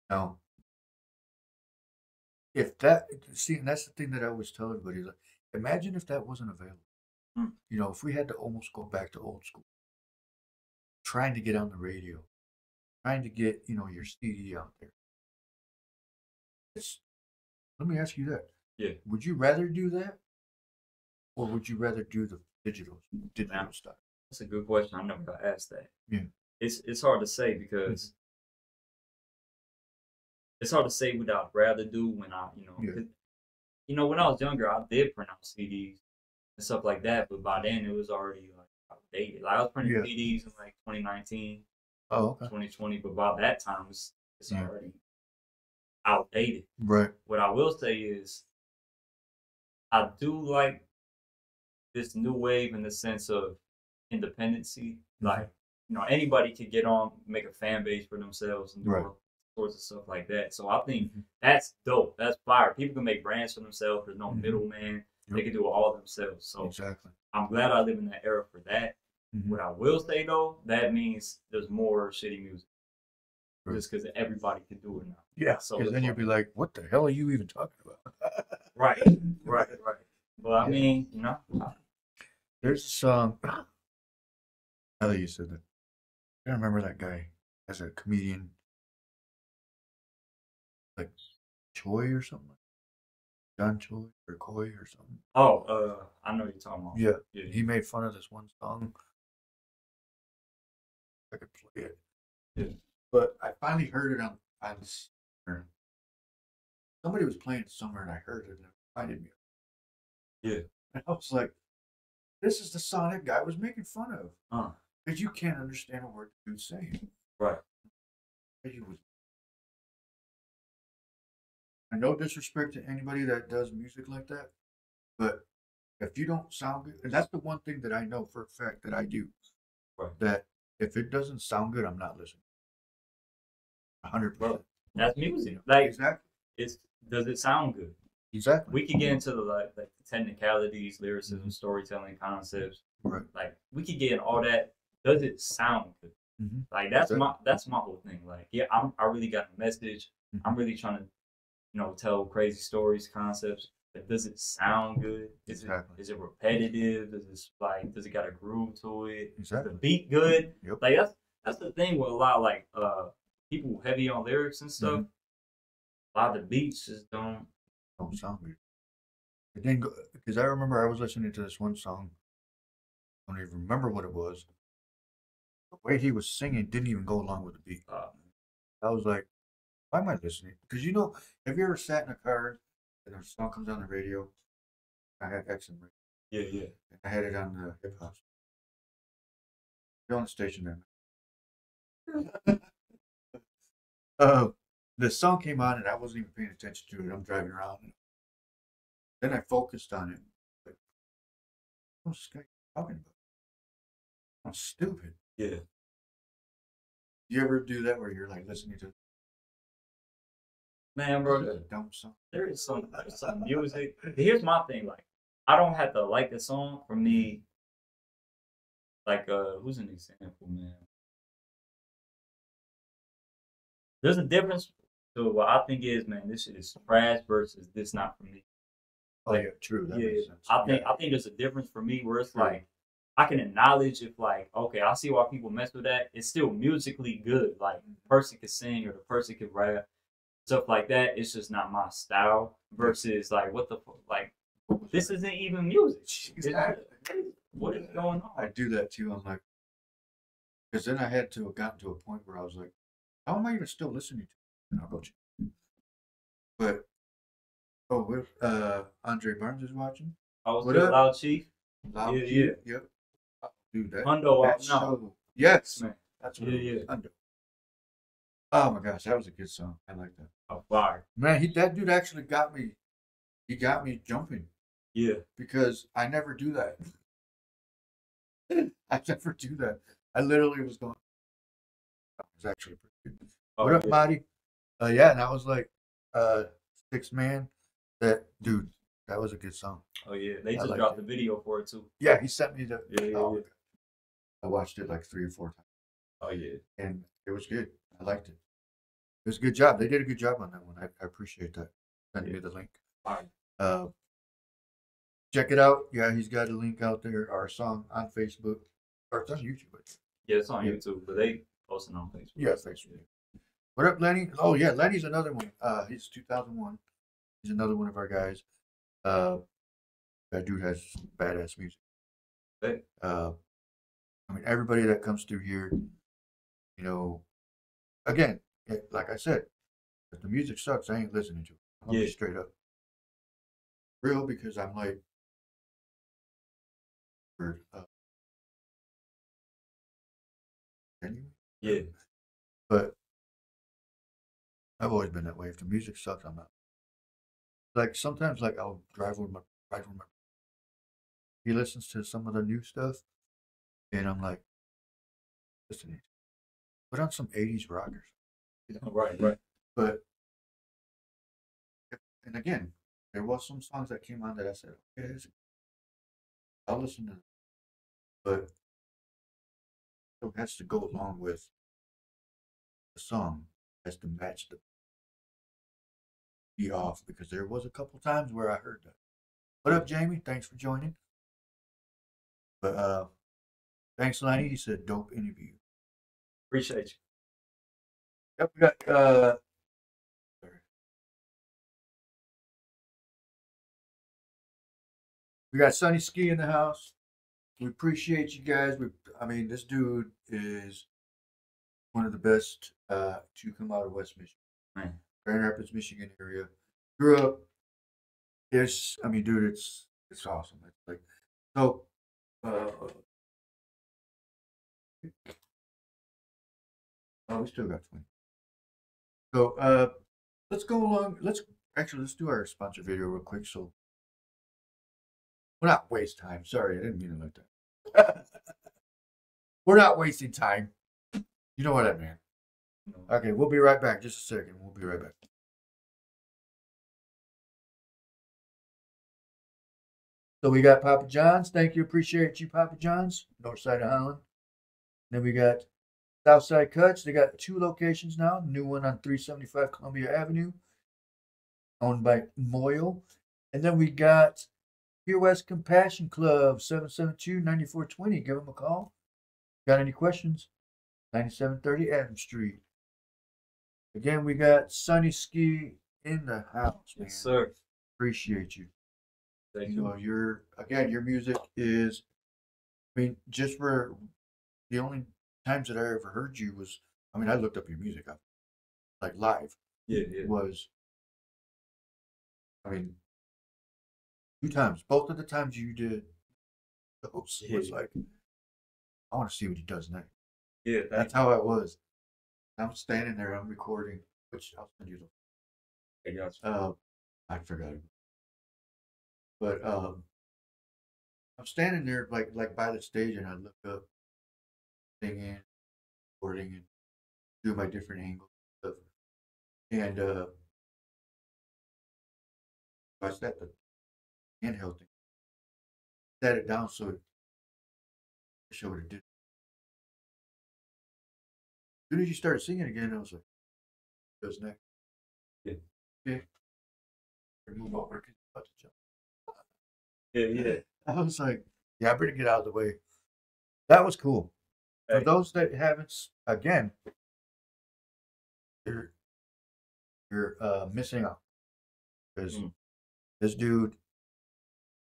[SPEAKER 1] there. Now, and that's the thing that I always tell everybody, like, imagine if that wasn't available. If we had to almost go back to old school, trying to get on the radio, trying to get, your CD out there. Let me ask you that.
[SPEAKER 2] Yeah.
[SPEAKER 1] Would you rather do that? Or would you rather do the digital stuff?
[SPEAKER 2] That's a good question. I never got asked that.
[SPEAKER 1] Yeah.
[SPEAKER 2] It's hard to say because it's hard to say what I'd rather do when I, when I was younger, I did print out CDs and stuff like that, but by then it was already like outdated. Like I was printing CDs in like 2019, 2020, but by that time it's already outdated.
[SPEAKER 1] Right.
[SPEAKER 2] What I will say is I do like this new wave in the sense of independency. Like, anybody could get on, make a fan base for themselves and do all sorts of stuff like that. So I think that's dope. That's fire. People can make brands for themselves. There's no middleman. They can do it all themselves. So
[SPEAKER 1] exactly.
[SPEAKER 2] I'm glad I live in that era for that. What I will say though, that means there's more shitty music. Just because everybody can do it now.
[SPEAKER 1] Yeah. So then you'll be like, what the hell are you even talking about?
[SPEAKER 2] Right. Well, I mean,
[SPEAKER 1] there's a song. Now that you said that, I don't remember that guy as a comedian, like Choi or something. John Choi or Coy or something.
[SPEAKER 2] Oh, I know what you're talking about.
[SPEAKER 1] Yeah. He made fun of this one song. I could play it.
[SPEAKER 2] Yeah.
[SPEAKER 1] But I finally heard it on somebody was playing it somewhere and I heard it and it reminded me.
[SPEAKER 2] Yeah.
[SPEAKER 1] And I was like, this is the song that guy was making fun of. Because you can't understand a word the dude's saying.
[SPEAKER 2] Right.
[SPEAKER 1] And no disrespect to anybody that does music like that, but if you don't sound good, and that's the one thing that I know for a fact that I do, that if it doesn't sound good, I'm not listening. 100%.
[SPEAKER 2] That's music. Like,
[SPEAKER 1] exactly.
[SPEAKER 2] Does it sound good?
[SPEAKER 1] Exactly.
[SPEAKER 2] We can get into the the technicalities, lyricism, storytelling concepts.
[SPEAKER 1] Right.
[SPEAKER 2] Like we could get in all that. Does it sound good? Like that's my whole thing. Like I really got a message. I'm really trying to tell crazy stories, concepts. But does it sound good? Is it repetitive? Does it got a groove to it?
[SPEAKER 1] Exactly.
[SPEAKER 2] The beat good?
[SPEAKER 1] Yep.
[SPEAKER 2] Like that's the thing with a lot of people heavy on lyrics and stuff. A lot of the beats just don't
[SPEAKER 1] sound good. It didn't go, because I remember I was listening to this one song. I don't even remember what it was. The way he was singing didn't even go along with the beat. I was like, why am I listening? Because you know, have you ever sat in a car and a song comes on the radio? I had X and
[SPEAKER 2] Yeah, yeah.
[SPEAKER 1] I had it on the hip hop. You're on the station there. Uh, the song came on and I wasn't even paying attention to it. I'm driving around. And then I focused on it. Like, what's this guy talking about? I'm stupid.
[SPEAKER 2] Yeah.
[SPEAKER 1] You ever do that where you're like listening to
[SPEAKER 2] Man, bro,
[SPEAKER 1] dumb song?
[SPEAKER 2] there's some music. Here's my thing, like, I don't have to like the song for me. Like, who's an example, man? There's a difference to what I think is, man, this shit is trash versus this not for me.
[SPEAKER 1] Oh yeah, true. That
[SPEAKER 2] Yeah,
[SPEAKER 1] makes sense.
[SPEAKER 2] I think there's a difference for me where it's like I can acknowledge if like, okay, I see why people mess with that. It's still musically good. Like the person can sing or the person can rap, stuff like that. It's just not my style. Versus like what the like this isn't even music.
[SPEAKER 1] Exactly.
[SPEAKER 2] What is going on?
[SPEAKER 1] I do that too. I'm like, because then I had to have gotten to a point where I was like, how am I even still listening to it? And I'll go check. But oh, Andre Barnes is watching.
[SPEAKER 2] I was
[SPEAKER 1] What
[SPEAKER 2] with
[SPEAKER 1] up?
[SPEAKER 2] Loud Chief.
[SPEAKER 1] Loud
[SPEAKER 2] Yeah,
[SPEAKER 1] Chief,
[SPEAKER 2] yeah.
[SPEAKER 1] Yep. Oh, dude,
[SPEAKER 2] Hundo
[SPEAKER 1] that
[SPEAKER 2] out now.
[SPEAKER 1] show. Yes,
[SPEAKER 2] Man.
[SPEAKER 1] that's what
[SPEAKER 2] Yeah,
[SPEAKER 1] it was.
[SPEAKER 2] yeah.
[SPEAKER 1] Hundo. Oh my gosh, that was a good song. I like that.
[SPEAKER 2] Oh, fire.
[SPEAKER 1] Man, that dude actually got me. He got me jumping
[SPEAKER 2] Yeah.
[SPEAKER 1] because I never do that. I never do that. I literally was going. That was actually pretty good.
[SPEAKER 2] Oh,
[SPEAKER 1] What up,
[SPEAKER 2] yeah.
[SPEAKER 1] Marty? Yeah, and I was like, 6 Man. That dude, that was a good song.
[SPEAKER 2] Oh yeah. They just
[SPEAKER 1] liked
[SPEAKER 2] dropped
[SPEAKER 1] it.
[SPEAKER 2] the video for it too.
[SPEAKER 1] Yeah, he sent me the.
[SPEAKER 2] Yeah, yeah,
[SPEAKER 1] Oh,
[SPEAKER 2] yeah.
[SPEAKER 1] I watched it like 3 or 4 times,
[SPEAKER 2] Oh yeah.
[SPEAKER 1] and it was good. I liked it. It was a good job. They did a good job on that one. I appreciate that. Sending me the link.
[SPEAKER 2] Fire.
[SPEAKER 1] Check it out. Yeah, he's got a link out there. Our song on Facebook, or it's on YouTube.
[SPEAKER 2] Yeah, it's on
[SPEAKER 1] Yeah.
[SPEAKER 2] YouTube, but they posting on Facebook.
[SPEAKER 1] Yeah, Facebook. What up, Lenny? Oh yeah, Lenny's another one. He's 2001. He's another one of our guys. That dude has some badass music.
[SPEAKER 2] Hey.
[SPEAKER 1] I mean, everybody that comes through here, you know, again, like I said, if the music sucks, I ain't listening to it. I'm gonna be
[SPEAKER 2] Yeah.
[SPEAKER 1] straight up. Real, because I'm like, for, anyway.
[SPEAKER 2] Yeah.
[SPEAKER 1] But I've always been that way. If the music sucks, I'm not. Like sometimes, like I'll drive with my. He listens to some of the new stuff, and I'm like, listening. Put on some '80s rockers.
[SPEAKER 2] Right, right.
[SPEAKER 1] But and again, there was some songs that came on that I said, okay, I'll listen to them. But it has to go along with the song, has to match the be off, because there was a couple times where I heard that. What up, Jamie? Thanks for joining. But thanks, Lenny. He said dope interview.
[SPEAKER 2] Appreciate you.
[SPEAKER 1] Yep, we got Sonny Ski in the house. We appreciate you guys. I mean, this dude is one of the best to come out of West Michigan,
[SPEAKER 2] Man.
[SPEAKER 1] Grand Rapids, Michigan area. Grew up. I mean, dude, it's awesome. It's like so. Oh, we still got 20. So let's go along. Let's do our sponsor video real quick. So we're not waste time. Sorry, I didn't mean it like that. We're not wasting time. You know what I mean. Okay, we'll be right back. Just a second. We'll be right back. So we got Papa John's. Thank you. Appreciate you, Papa John's. North side of Holland. Then we got Southside Cuts. They got 2 locations now. New one on 375 Columbia Avenue, owned by Moyle. And then we got Pure West Compassion Club, 772-9420. Give them a call. Got any questions? 9730 Adams Street. Again, we got Sonny Ski in the house, man.
[SPEAKER 2] Yes, sir.
[SPEAKER 1] Appreciate you.
[SPEAKER 2] Thank
[SPEAKER 1] You know, your music is, I mean, just for the only times that I ever heard you was, I mean, I looked up your music up, like live. was, I mean, 2 times. Both of the times you did those was like, I want to see what he does next.
[SPEAKER 2] Yeah,
[SPEAKER 1] that's how it was. I'm standing there, I'm recording, which I'll send you the.
[SPEAKER 2] I got you.
[SPEAKER 1] I forgot it. But I'm standing there like by the stage, and I look up, singing, recording, and do my different angles and stuff. And I set the handheld thing, set it down so it show what it did. As soon as you started singing again, I was like, "What's next?"
[SPEAKER 2] Yeah.
[SPEAKER 1] Okay. Move over because you're about to jump.
[SPEAKER 2] Yeah.
[SPEAKER 1] I was like, "Yeah, I better get out of the way." That was cool. For those that haven't, again, you're missing out because this dude,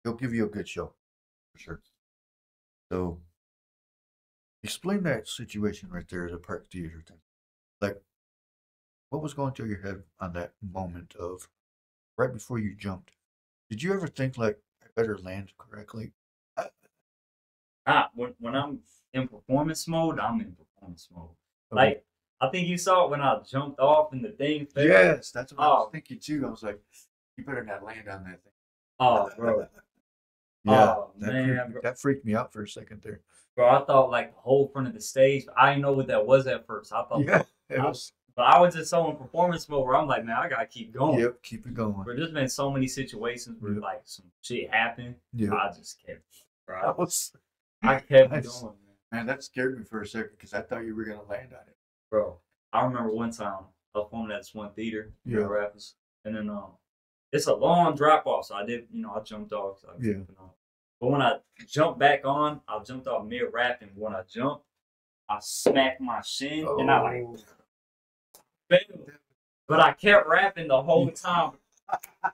[SPEAKER 1] he'll give you a good show for sure. So, explain that situation right there at the park theater thing. Like, what was going through your head on that moment of right before you jumped? Did you ever think like, I better land correctly?
[SPEAKER 2] When I'm in performance mode, I'm in performance mode.
[SPEAKER 1] Okay.
[SPEAKER 2] Like, I think you saw it when I jumped off and the thing fell.
[SPEAKER 1] Yes, that's what I was thinking too. I was like, you better not land on that thing.
[SPEAKER 2] Oh, bro.
[SPEAKER 1] Yeah,
[SPEAKER 2] Oh, man,
[SPEAKER 1] that freaked me out for a second there.
[SPEAKER 2] Bro, I thought like the whole front of the stage. I didn't know what that was at first. I thought,
[SPEAKER 1] yeah, it was.
[SPEAKER 2] But I was just so in performance mode where I'm like, man, I gotta keep going.
[SPEAKER 1] Yep, keep it going.
[SPEAKER 2] But there's been so many situations where like some shit happened.
[SPEAKER 1] Yeah,
[SPEAKER 2] I just kept. Bro,
[SPEAKER 1] I
[SPEAKER 2] kept going,
[SPEAKER 1] man. That scared me for a second because I thought you were gonna land on it.
[SPEAKER 2] Bro, I remember one time I was performing at this one theater, Rapids, and then it's a long drop off, so I did, I jumped off. So but when I jumped back on, I jumped off mid rap, and when I jumped, I smacked my shin, and I like fell. But I kept rapping the whole time.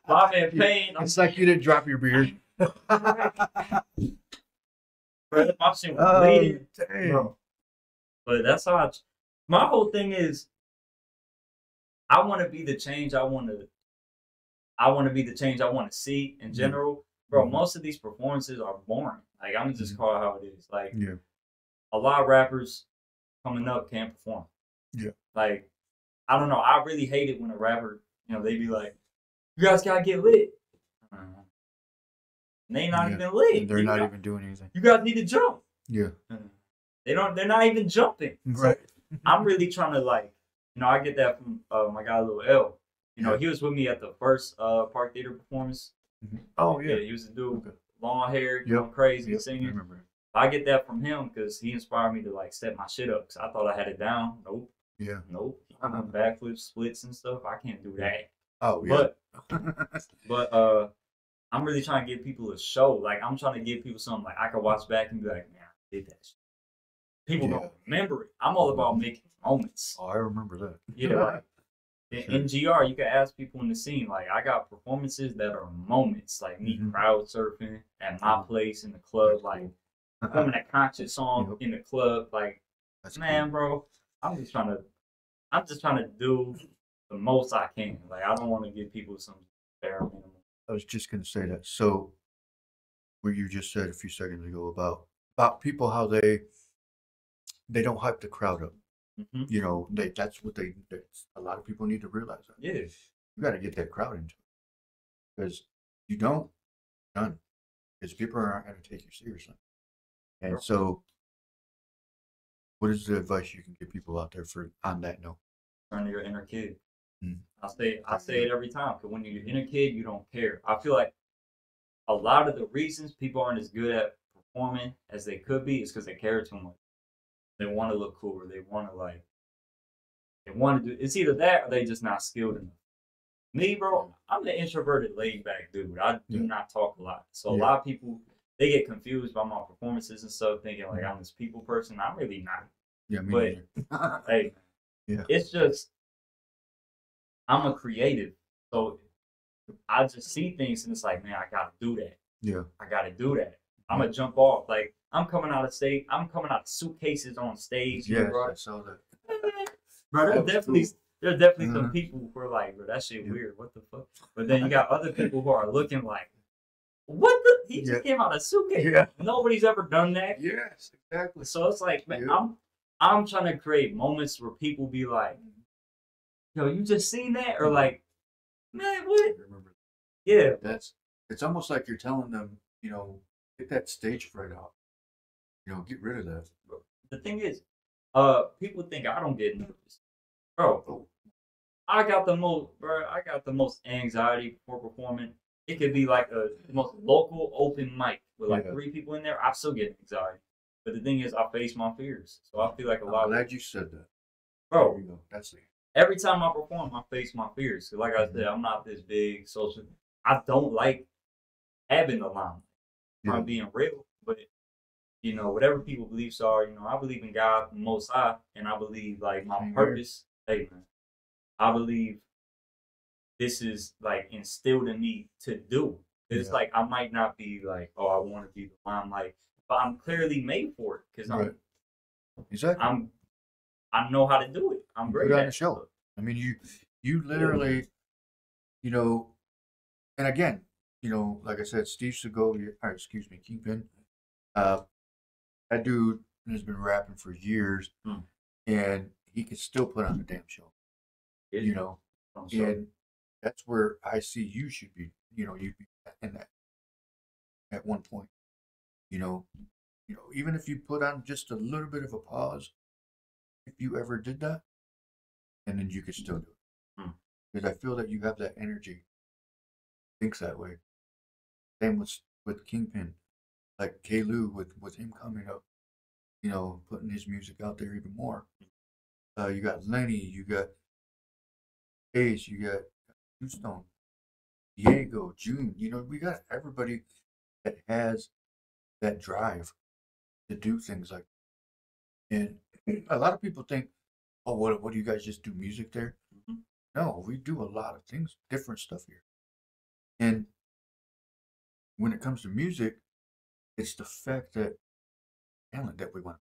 [SPEAKER 2] I'm in pain.
[SPEAKER 1] It's like you didn't drop your beard.
[SPEAKER 2] Bro, my shit was bleeding.
[SPEAKER 1] Bro.
[SPEAKER 2] But that's how my whole thing is, I want to be the change I want to see in general. Bro, most of these performances are boring. Like, I'm gonna just call it how it is. Like, a lot of rappers coming up can't perform.
[SPEAKER 1] Yeah.
[SPEAKER 2] Like, I don't know. I really hate it when a rapper, they be like, "You guys gotta get lit." And they not even lit.
[SPEAKER 1] They're not even doing anything.
[SPEAKER 2] You guys need to jump.
[SPEAKER 1] Yeah.
[SPEAKER 2] They're not even jumping.
[SPEAKER 1] Right.
[SPEAKER 2] So I'm really trying to I get that from my guy Lil L. He was with me at the first Park Theater performance.
[SPEAKER 1] Oh yeah.
[SPEAKER 2] He was a dude, long hair, going crazy, singing.
[SPEAKER 1] I remember.
[SPEAKER 2] I get that from him because he inspired me to step my shit up. Cause I thought I had it down. Nope.
[SPEAKER 1] Yeah.
[SPEAKER 2] Nope. Backflips, splits, and stuff. I can't do that.
[SPEAKER 1] Oh yeah.
[SPEAKER 2] But I'm really trying to give people a show. Like, I'm trying to give people something I can watch back and be like, man, I did that shit. People don't remember it. I'm all about making moments.
[SPEAKER 1] Oh, I remember that.
[SPEAKER 2] Yeah. In GR, you can ask people in the scene. Like, I got performances that are moments. Like me crowd surfing at my place in the club. Like, performing a conscious song in the club. Like, man, bro, I'm just trying to do the most I can. Like, I don't want to give people some bare minimum.
[SPEAKER 1] I was just going to say that. So, what you just said a few seconds ago about people, how they don't hype the crowd up. That's what a lot of people need to realize that.
[SPEAKER 2] Yeah.
[SPEAKER 1] You got to get that crowd into it. Because you don't, none. Because people aren't going to take you seriously. And so, what is the advice you can give people out there on that note?
[SPEAKER 2] Turn to your inner kid. I say it every time, because when you're your inner kid, you don't care. I feel like a lot of the reasons people aren't as good at performing as they could be is because they care too much. They want to look cool, or they want to do. It's either that or they just not skilled enough. Me, bro, I'm the introverted, laid back dude. I do not talk a lot, so a lot of people they get confused by my performances and stuff, thinking I'm this people person. I'm really not.
[SPEAKER 1] Yeah, me
[SPEAKER 2] but hey, it's just. I'm a creative, so I just see things and it's like, man, I gotta do that.
[SPEAKER 1] Yeah,
[SPEAKER 2] I gotta do that. I'm gonna jump off. Like, I'm coming out of suitcases on stage.
[SPEAKER 1] Yeah, I saw that.
[SPEAKER 2] Bro, there's definitely some people who are like, bro, that shit weird. What the fuck? But then you got other people who are looking like, what the? He just came out of a suitcase. Yeah. Nobody's ever done that.
[SPEAKER 1] Yes, exactly.
[SPEAKER 2] So it's like, man, I'm trying to create moments where people be like, yo, you just seen that? Or like, man, what? Yeah.
[SPEAKER 1] It's almost like you're telling them, get that stage fright out. Get rid of that.
[SPEAKER 2] The thing is, people think I don't get nervous. Bro, I got the most anxiety before performing. It could be like the most local open mic with like 3 people in there. I still get anxiety. But the thing is, I face my fears. So I feel like
[SPEAKER 1] I'm glad you said that.
[SPEAKER 2] Bro,
[SPEAKER 1] there you go. That's it.
[SPEAKER 2] Every time I perform, I face my fears. So like I said, I'm not this big social. I don't like having the limelight. I'm being real. But, whatever people's beliefs are, I believe in God, the Most High, and I believe like my purpose. Hey, man, I believe this is like instilled in me to do. It's like I might not be like, oh, I want to be the limelight, but I'm clearly made for it because I know how to do it. I'm great at
[SPEAKER 1] the show. I mean, you literally, and again, like I said, Steve Segovia, Kingpin, that dude has been rapping for years, and he can still put on a damn show. And that's where I see you should be. You'd be in that at one point. Even if you put on just a little bit of a pause, if you ever did that, and then you could still do it. Because I feel that you have that energy. Thinks that way. Same with Kingpin, like K-Lou with him coming up, putting his music out there even more. You got Lenny, you got Ace, you got Houston, Diego, June. We got everybody that has that drive to do things like that. And a lot of people think, oh, what do you guys just do music there? No, we do a lot of things, different stuff here. And when it comes to music, it's the fact that talent that we want.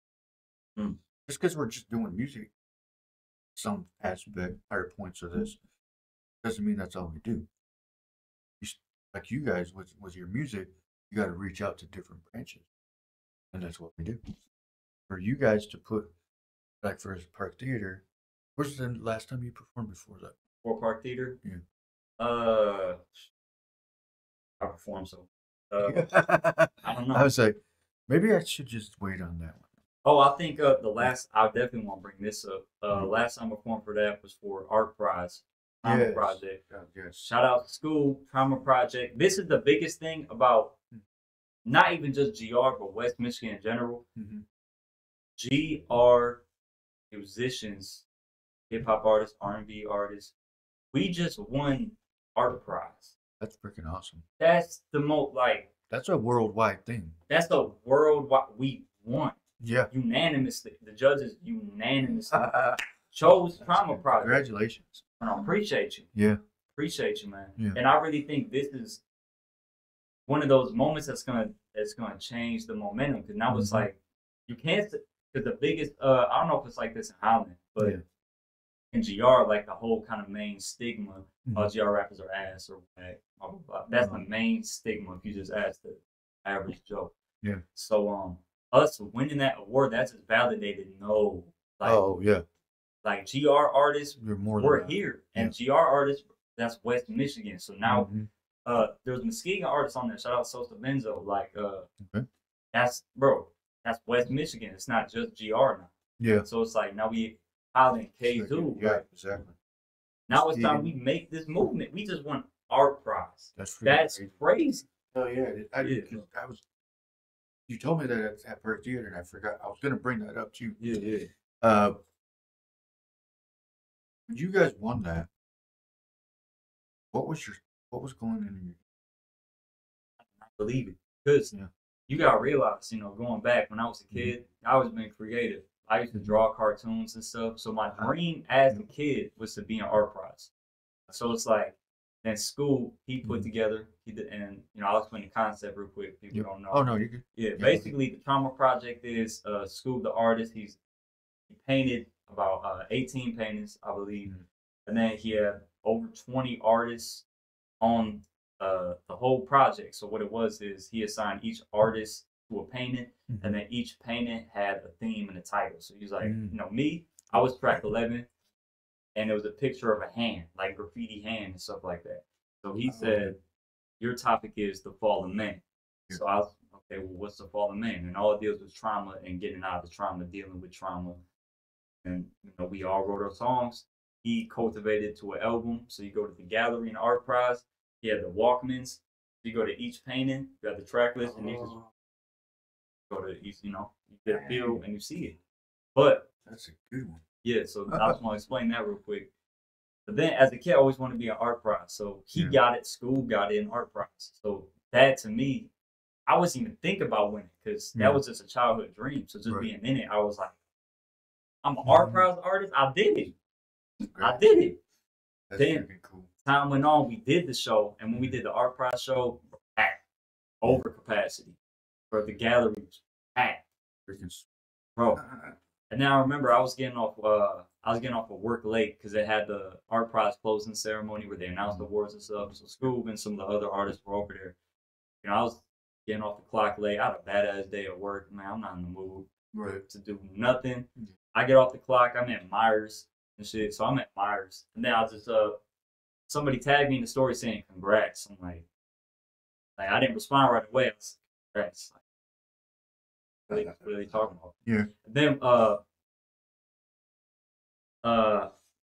[SPEAKER 1] Just because we're just doing music, some aspect or points of this doesn't mean that's all we do. Like you guys with your music, you got to reach out to different branches, and that's what we do. For you guys to put, like for Park Theater, where's the last time you performed before that?
[SPEAKER 2] For Park Theater?
[SPEAKER 1] Yeah.
[SPEAKER 2] I performed so. I don't know.
[SPEAKER 1] I was like, maybe I should just wait on that one.
[SPEAKER 2] Oh, I think I definitely want to bring this up. Last time I performed for that was for Art Prize. Trauma Project.
[SPEAKER 1] Yes.
[SPEAKER 2] Shout out to school, Trauma Project. This is the biggest thing about not even just GR, but West Michigan in general. GR musicians, hip hop artists, R&B artists, we just won Art Prize.
[SPEAKER 1] That's freaking awesome.
[SPEAKER 2] That's the most
[SPEAKER 1] that's a worldwide thing.
[SPEAKER 2] That's a worldwide. We won.
[SPEAKER 1] Yeah.
[SPEAKER 2] Unanimously. The judges unanimously chose Trauma Project.
[SPEAKER 1] Congratulations.
[SPEAKER 2] And I appreciate you.
[SPEAKER 1] Yeah.
[SPEAKER 2] Appreciate you, man.
[SPEAKER 1] Yeah.
[SPEAKER 2] And I really think this is one of those moments that's gonna change the momentum. Because now it's like you can't. Because the biggest, I don't know if it's like this in Holland, but in GR, like the whole kind of main stigma, GR rappers are ass or whack, blah, blah, blah. That's the main stigma if you just ask the average Joe.
[SPEAKER 1] Yeah.
[SPEAKER 2] So us winning that award, that's just validated. No. Like GR artists, we're here. And GR artists, that's West Michigan. So now there's Muskegon artists on there. Shout out Sosa Benzo. Like that's West Michigan. It's not just GR now.
[SPEAKER 1] Yeah.
[SPEAKER 2] So it's like now we Holland K2.
[SPEAKER 1] Yeah, exactly.
[SPEAKER 2] Now it's time we make this movement. We just won Art Prize. That's crazy.
[SPEAKER 1] Oh yeah. You told me that at Park Theater, and I forgot. I was gonna bring that up too.
[SPEAKER 2] Yeah.
[SPEAKER 1] When you guys won that, what was going on in your?
[SPEAKER 2] I believe it, because you gotta realize, going back when I was a kid, I always been creative. I used to draw cartoons and stuff. So my dream as a kid was to be an Art Prize. So it's like in school he put together, and I'll explain the concept real quick. People don't know.
[SPEAKER 1] Oh no, you could.
[SPEAKER 2] Yeah, basically the Trauma Project is School the artist. He painted about 18 paintings, I believe. And then he had over 20 artists on the whole project. So what it was is he assigned each artist to a painting, and then each painting had a theme and a title. So he's like, you know, me, I was track 11, and it was a picture of a hand, like graffiti hand and stuff like that. So he said, your topic is the fallen man. So I was, okay, well, what's the fallen man? And all it deals with trauma and getting out of the trauma, dealing with trauma. And, you know, we all wrote our songs. He cultivated to an album. So you go to the gallery and art prize. He had the Walkmans. You go to each painting, you got the track list, and you just go to each, you know, you get a feel and you see it. But
[SPEAKER 1] that's a good one.
[SPEAKER 2] Yeah, so I just want to explain that real quick. But then as a kid, I always wanted to be an art prize. So he got it, school got it in art prize. So that to me, I wasn't even thinking about winning because that was just a childhood dream. So just being in it, I was like, I'm an art prize artist. I did it. I did it. That's then cool. Time went on, we did the show, and when we did the art prize show, packed, over capacity. For the gallery was packed. Bro. And now I remember I was getting off of work late because they had the art prize closing ceremony where they announced the awards and stuff. So Scoob and some of the other artists were over there. You know, I was getting off the clock late. I had a badass day at work. Man, I'm not in the mood to do nothing. I get off the clock. I'm at Myers and shit. So I'm at Myers. And then I just somebody tagged me in the story saying congrats. I'm like I didn't respond right away. I was congrats. Like, what are they talking about?
[SPEAKER 1] Yeah.
[SPEAKER 2] And then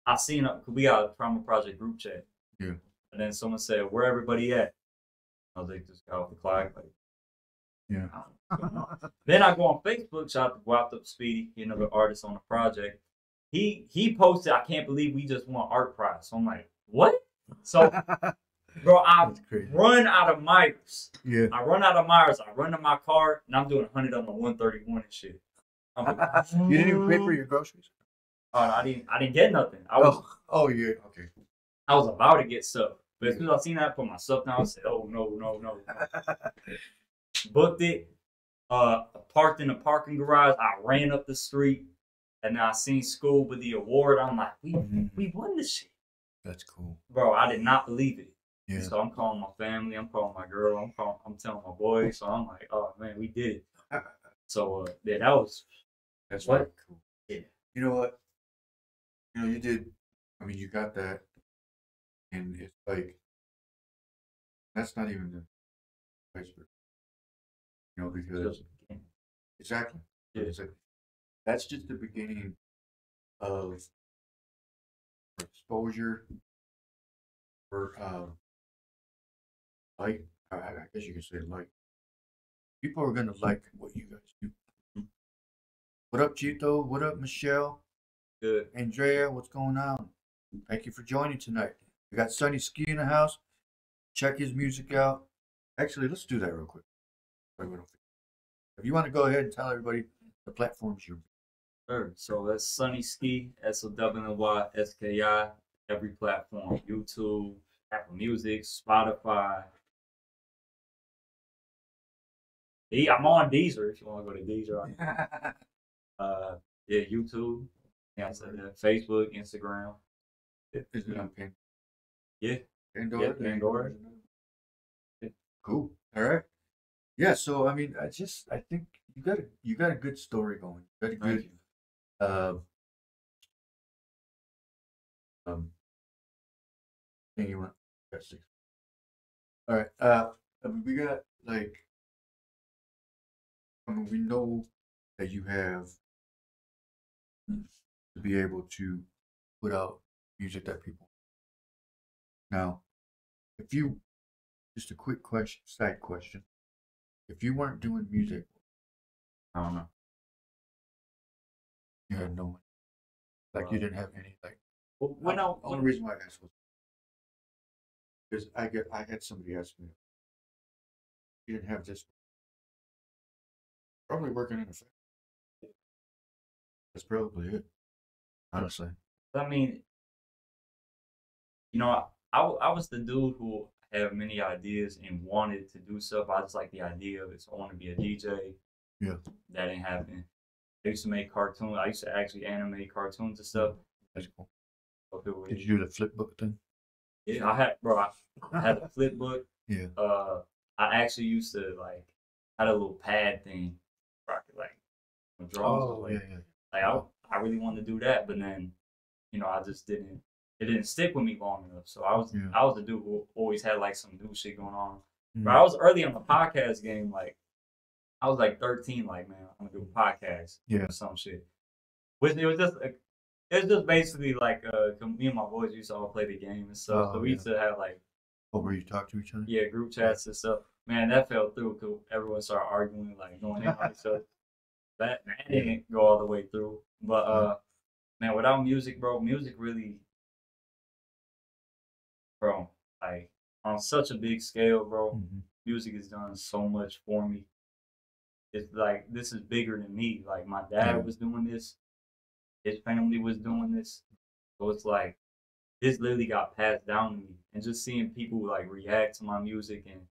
[SPEAKER 2] I seen we got a Trauma Project group chat.
[SPEAKER 1] Yeah.
[SPEAKER 2] And then someone said, "Where everybody at?" I was like, "Just got off the clock." Like,
[SPEAKER 1] yeah.
[SPEAKER 2] Then I go on Facebook, shout out to Wrapped Up Speedy, another artist on the project. He posted, "I can't believe we just won art prize." So I'm like, "What?" So, bro, I run out of Myers.
[SPEAKER 1] Yeah.
[SPEAKER 2] I run out of Myers. I run to my car, and I'm doing 100 on the 131 and shit. I'm like,
[SPEAKER 1] you didn't even pay for your groceries?
[SPEAKER 2] I didn't get nothing.
[SPEAKER 1] Yeah. Okay.
[SPEAKER 2] I was about to get stuff, but as soon as I seen that, I put my stuff down. I said, "Oh no." Booked it. Parked in the parking garage. I ran up the street, and then I seen school with the award. I'm like, we won this shit.
[SPEAKER 1] That's cool,
[SPEAKER 2] bro. I did not believe it.
[SPEAKER 1] Yeah.
[SPEAKER 2] So I'm calling my family. I'm calling my girl. I'm telling my boys. So I'm like, oh man, we did it. So yeah,
[SPEAKER 1] that's
[SPEAKER 2] what?
[SPEAKER 1] Really cool.
[SPEAKER 2] Yeah.
[SPEAKER 1] You know what? You know, you did. I mean, you got that, and it's like that's not even the place for, you know, because exactly.
[SPEAKER 2] Yeah.
[SPEAKER 1] That's just the beginning of exposure for like I guess you could say like people are gonna like what you guys do. What up, Chito? What up, Michelle?
[SPEAKER 2] Good.
[SPEAKER 1] Andrea, what's going on? Thank you for joining tonight. We got Sonny Ski in the house. Check his music out. Actually, let's do that real quick. If you want to go ahead and tell everybody the platforms you're.
[SPEAKER 2] Sure. So that's Sonny Ski, SONNYSKI, every platform: YouTube, Apple Music, Spotify. I'm on Deezer if you want to go to Deezer. Yeah, YouTube. Yeah, I said that. Facebook, Instagram.
[SPEAKER 1] Is it on Pandora?
[SPEAKER 2] Yeah.
[SPEAKER 1] Pandora?
[SPEAKER 2] Yeah, Pandora.
[SPEAKER 1] Cool. All right. Yeah, so I mean, I think you got a good story going. You got a good thing you want. All right. I mean, we got like I mean, we know that you have to be able to put out music that people. Now, if you just a quick question, side question. If you weren't doing music,
[SPEAKER 2] I don't know.
[SPEAKER 1] You had no money. Like you didn't have any like.
[SPEAKER 2] Well,
[SPEAKER 1] the only reason why I asked was because I had somebody ask me. You didn't have this. Probably working in a factory. That's probably it. Honestly.
[SPEAKER 2] I mean, you know, I was the dude who had many ideas and wanted to do stuff. I just like the idea of it. So I want to be a DJ.
[SPEAKER 1] Yeah. That
[SPEAKER 2] didn't happen. I used to make cartoons. I used to actually animate cartoons and stuff.
[SPEAKER 1] That's cool.
[SPEAKER 2] Okay, with
[SPEAKER 1] Did
[SPEAKER 2] it.
[SPEAKER 1] you do the flip book thing?
[SPEAKER 2] Yeah, I had a flip book.
[SPEAKER 1] Yeah.
[SPEAKER 2] I actually used to like had a little pad thing, where I could like draw. So,
[SPEAKER 1] Oh, yeah, yeah.
[SPEAKER 2] like I really wanted to do that, but then I just didn't. It didn't stick with me long enough. So
[SPEAKER 1] Yeah.
[SPEAKER 2] I was the dude who always had like some new shit going on. But
[SPEAKER 1] Mm.
[SPEAKER 2] I was early on the podcast game. Like I was like 13. Like man, I'm gonna do a podcast.
[SPEAKER 1] Yeah.
[SPEAKER 2] Or some shit. Which it was just like it's just basically like me and my boys used to all play the game and stuff. So
[SPEAKER 1] Oh,
[SPEAKER 2] we
[SPEAKER 1] yeah.
[SPEAKER 2] used to have like
[SPEAKER 1] Oh, where you talk to each other?
[SPEAKER 2] yeah group chats and stuff. Man, that fell through because everyone started arguing like going in on each other. That didn't go all the way through. But man, without music, bro, music really, bro, like on such a big scale, bro,
[SPEAKER 1] Mhm.
[SPEAKER 2] music has done so much for me. It's like this is bigger than me. Like my
[SPEAKER 1] Yeah.
[SPEAKER 2] dad was doing this, his family was doing this. So it's like this literally got passed down to me. And just seeing people like react to my music and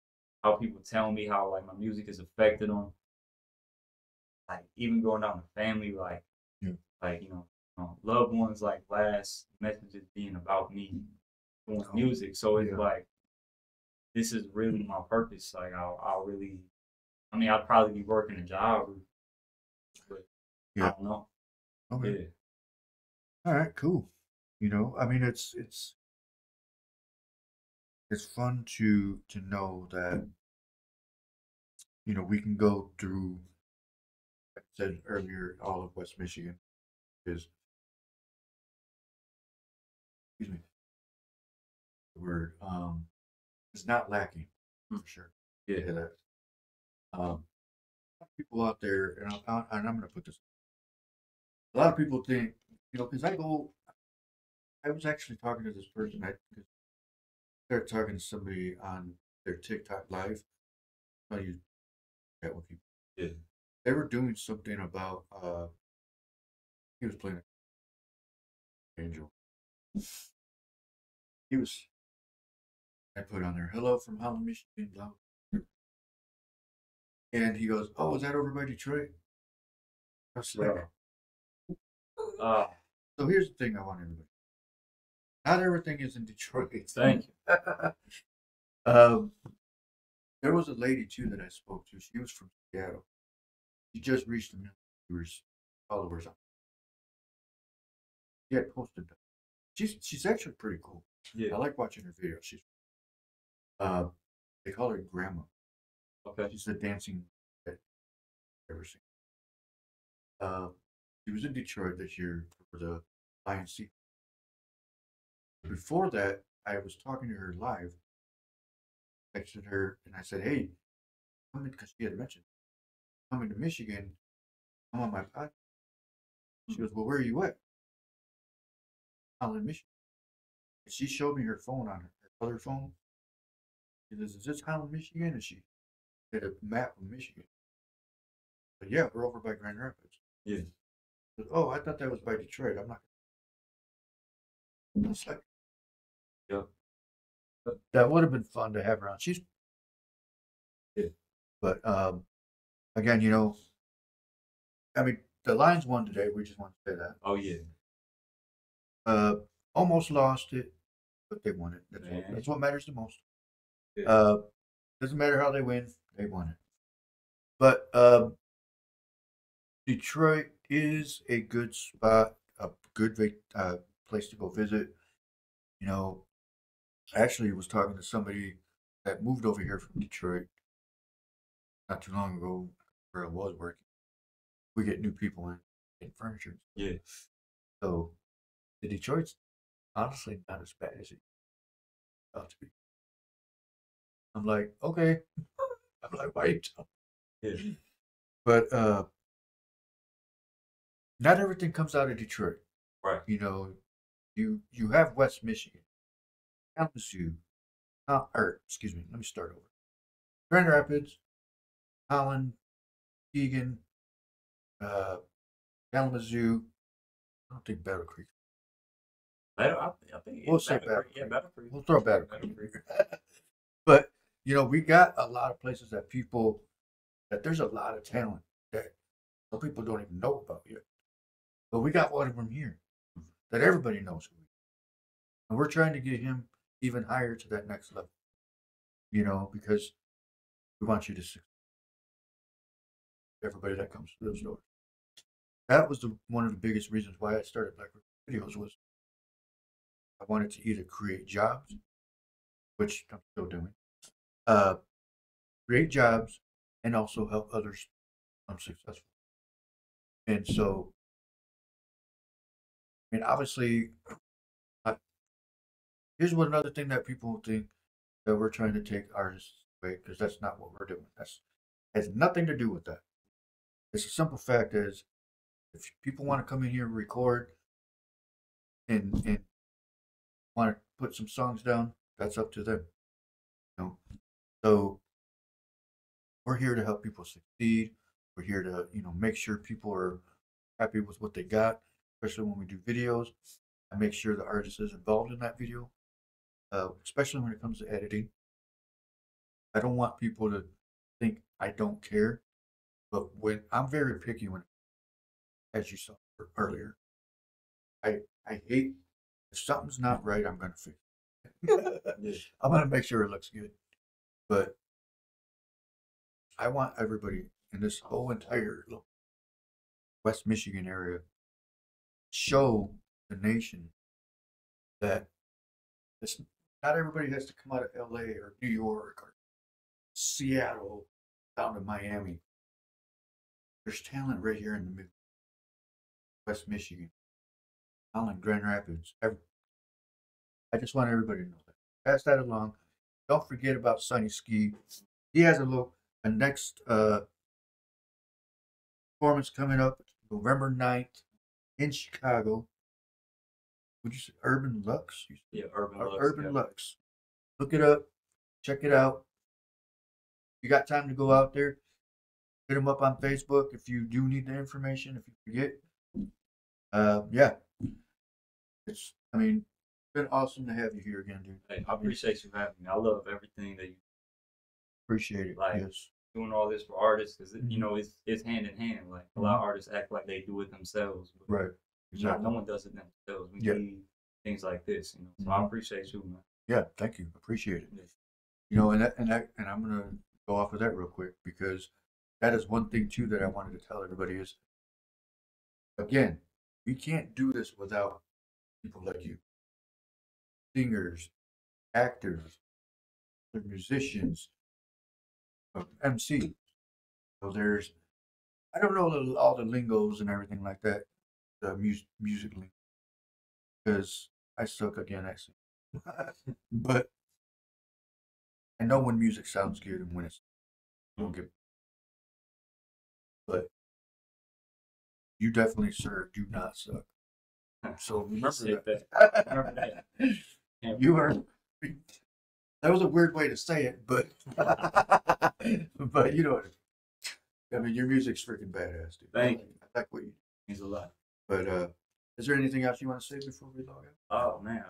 [SPEAKER 2] how people tell me how like my music has affected them. Like even going down the family,
[SPEAKER 1] Yeah.
[SPEAKER 2] like loved ones like last messages being about me doing
[SPEAKER 1] Oh,
[SPEAKER 2] music. So it's
[SPEAKER 1] yeah.
[SPEAKER 2] like this is really my purpose. Like I'll really I mean I'd probably be working a job but I
[SPEAKER 1] Yeah.
[SPEAKER 2] don't know.
[SPEAKER 1] Okay.
[SPEAKER 2] Yeah.
[SPEAKER 1] All right. Cool. I mean, it's fun to know that we can go through, like I said earlier, all of West Michigan is, excuse me, the word is not lacking for sure.
[SPEAKER 2] Yeah.
[SPEAKER 1] Yeah, that people out there, and I'm going to put this. A lot of people think, because I was actually talking to this person. I started talking to somebody on their TikTok live. How you chat with people?
[SPEAKER 2] Yeah.
[SPEAKER 1] They were doing something about. He was playing Angel. He was. I put on there, "Hello from Holland, Michigan." Blah. And he goes, "Oh, is that over by Detroit?" I was like,
[SPEAKER 2] Uh
[SPEAKER 1] "So here's the thing I want everybody. Not everything is in Detroit."
[SPEAKER 2] thank you.
[SPEAKER 1] um, there was a lady too that I spoke to. She was from Seattle. She just reached 1 million followers. She had posted that. She's actually pretty cool.
[SPEAKER 2] Yeah.
[SPEAKER 1] I like watching her videos. Uh, they call her Grandma.
[SPEAKER 2] Okay.
[SPEAKER 1] She's the dancing that I've ever seen. She was in Detroit this year for the Lion Sea. Before that, I was talking to her live, texted her, and I said, "Hey, come in," because she had mentioned coming to Michigan. I'm on my podcast. She goes, "Well, where are you at?" Holland, Michigan. And she showed me her phone on her other phone. She says, "Is this Holland, Michigan?" And she did a map of Michigan. But yeah, we're over by Grand Rapids.
[SPEAKER 2] Yeah.
[SPEAKER 1] But, oh, I thought that was by Detroit. I'm not. It's like,
[SPEAKER 2] Yeah.
[SPEAKER 1] that would have been fun to have her on.
[SPEAKER 2] Yeah.
[SPEAKER 1] But again, I mean, the Lions won today. We just want to say that.
[SPEAKER 2] Oh yeah.
[SPEAKER 1] Almost lost it, but they won it.
[SPEAKER 2] Man.
[SPEAKER 1] That's what matters the most.
[SPEAKER 2] Yeah.
[SPEAKER 1] Doesn't matter how they win, they won it. But Detroit is a good spot, a good place to go visit. I actually was talking to somebody that moved over here from Detroit not too long ago, where I was working. We get new people in furniture.
[SPEAKER 2] Yeah.
[SPEAKER 1] So the Detroit's honestly not as bad as it ought to be. I'm like, okay. I'm like, why you tell me?
[SPEAKER 2] Yeah.
[SPEAKER 1] But not everything comes out of Detroit.
[SPEAKER 2] Right.
[SPEAKER 1] You have West Michigan, Kalamazoo, or excuse me, let me start over. Grand Rapids, Holland, Michigan, Kalamazoo. I don't think Battle Creek.
[SPEAKER 2] I think
[SPEAKER 1] We'll say
[SPEAKER 2] Battle Creek.
[SPEAKER 1] Battle Creek.
[SPEAKER 2] Battle Creek.
[SPEAKER 1] We'll throw Battle Creek. But we got a lot of places that there's a lot of talent that some people don't even know about yet. But we got one of them here that everybody knows who. And we're trying to get him even higher to that next level, you know, because we want you to see everybody that comes through those doors. That was one of the biggest reasons why I started Black Videos was I wanted to either create jobs, which I'm still doing, uh, create jobs, and also help others become successful. And so, I mean, obviously, I, here's what another thing that people think that we're trying to take artists away because that's not what we're doing. That's has nothing to do with that. It's a simple fact is if people want to come in here and record and want to put some songs down, that's up to them. You know? So we're here to help people succeed. We're here to, you know, make sure people are happy with what they got, especially when we do videos. I make sure the artist is involved in that video, especially when it comes to editing. I don't want people to think I don't care, but when I'm very picky when, as you saw earlier, I hate if something's not right, I'm gonna fix it. I'm gonna make sure it looks good. But I want everybody in this whole entire West Michigan area show the nation that it's not everybody has to come out of LA or New York or Seattle down to Miami. There's talent right here in the middle. West Michigan, Holland, Grand Rapids. I just want everybody to know that. Pass that along. Don't forget about Sonny Ski. He has a next performance coming up November 9th in Chicago. Would you say Urban Lux?
[SPEAKER 2] Yeah, Urban Lux.
[SPEAKER 1] Urban Lux. Look it up. Check it out. You got time to go out there. Hit them up on Facebook if you do need the information. If you forget, yeah, I mean, it's been awesome to have you here again, dude.
[SPEAKER 2] Hey, I appreciate you having me. I love everything that you
[SPEAKER 1] appreciate it.
[SPEAKER 2] like.
[SPEAKER 1] Yes.
[SPEAKER 2] Doing all this for artists because you know it's hand in hand. Like a lot of artists act like they do it themselves, but
[SPEAKER 1] right? Exactly.
[SPEAKER 2] No one does it themselves. We need things like this, you know. So I appreciate you, man.
[SPEAKER 1] Yeah, thank you. Appreciate it. You know, and I'm gonna go off of that real quick because that is one thing too that I wanted to tell everybody is again, we can't do this without people like you. Singers, actors, musicians, MC. So there's I don't know all the lingos and everything like that, the musically, because I suck again actually. But I know when music sounds good and when it's don't get. But you definitely, sir, do not suck. So remember that.
[SPEAKER 2] Remember that.
[SPEAKER 1] You are. That was a weird way to say it, but but you know, I mean, your music's freaking badass, dude.
[SPEAKER 2] Thank you.
[SPEAKER 1] I like what you
[SPEAKER 2] means a lot.
[SPEAKER 1] But is there anything else you want to say before we log out?
[SPEAKER 2] Oh man,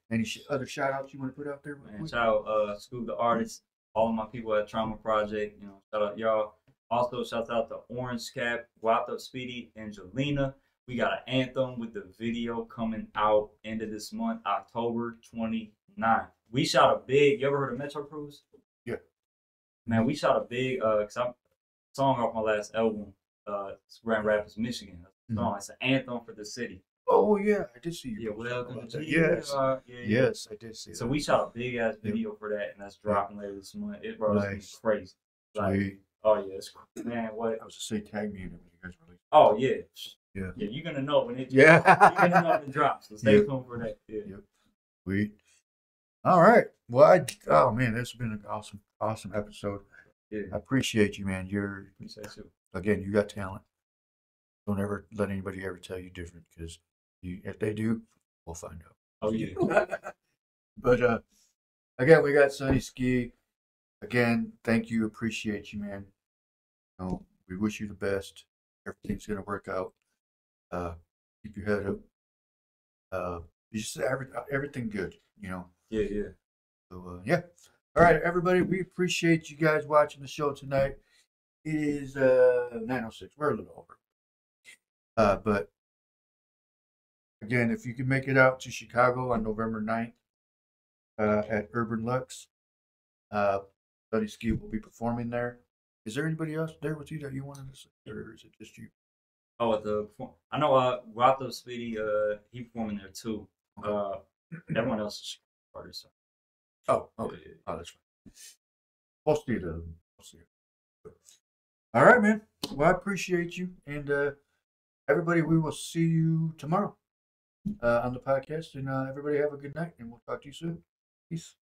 [SPEAKER 1] any other shout outs you want to put out there?
[SPEAKER 2] Man, shout out School the Artists, all of my people at Trauma Project. You know, shout out y'all. Also, shout out to Orange Cap, Guapo, Speedy, and Jelena. We got an anthem with the video coming out end of this month, October 29th. We shot a big. You ever heard of Metro Cruise?
[SPEAKER 1] Yeah.
[SPEAKER 2] Man, we shot a big song off my last album. It's Grand Rapids, Michigan. It's an anthem for the city.
[SPEAKER 1] Oh yeah, I did see you.
[SPEAKER 2] Yeah, welcome to
[SPEAKER 1] yes, yes, I did see that.
[SPEAKER 2] So we shot a big ass video for that, and that's dropping later this month. It's crazy. Like, oh yeah, it's man. What
[SPEAKER 1] I was to say, tag me in it when you guys release.
[SPEAKER 2] Oh yeah,
[SPEAKER 1] yeah.
[SPEAKER 2] You're gonna know when it.
[SPEAKER 1] Yeah,
[SPEAKER 2] you're gonna know when it drops. So stay tuned for that. Yeah.
[SPEAKER 1] Yep. Sweet. All right. Well, oh man, this has been an awesome episode.
[SPEAKER 2] Yeah.
[SPEAKER 1] I appreciate you, man.
[SPEAKER 2] Appreciate you.
[SPEAKER 1] Again, you got talent. Don't ever let anybody ever tell you different, because if they do, we'll find out.
[SPEAKER 2] Oh yeah.
[SPEAKER 1] But again, we got Sonny Ski. Again, thank you. Appreciate you, man. You know, we wish you the best. Everything's gonna work out. Keep your head up. Just everything good, you know.
[SPEAKER 2] Yeah.
[SPEAKER 1] So yeah. All right, everybody. We appreciate you guys watching the show tonight. It is 9:06. We're a little over. But again, if you can make it out to Chicago on November 9th at Urban Lux, Sonny Ski will be performing there. Is there anybody else there with you that you wanted to say, or is it just you?
[SPEAKER 2] Oh, I know Rato Speedy, he performing there too.
[SPEAKER 1] Okay.
[SPEAKER 2] Everyone else is artists.
[SPEAKER 1] Oh, okay. Oh, that's fine. We'll see them. All right, man. Well, I appreciate you. And everybody, we will see you tomorrow on the podcast. And everybody have a good night. And we'll talk to you soon. Peace.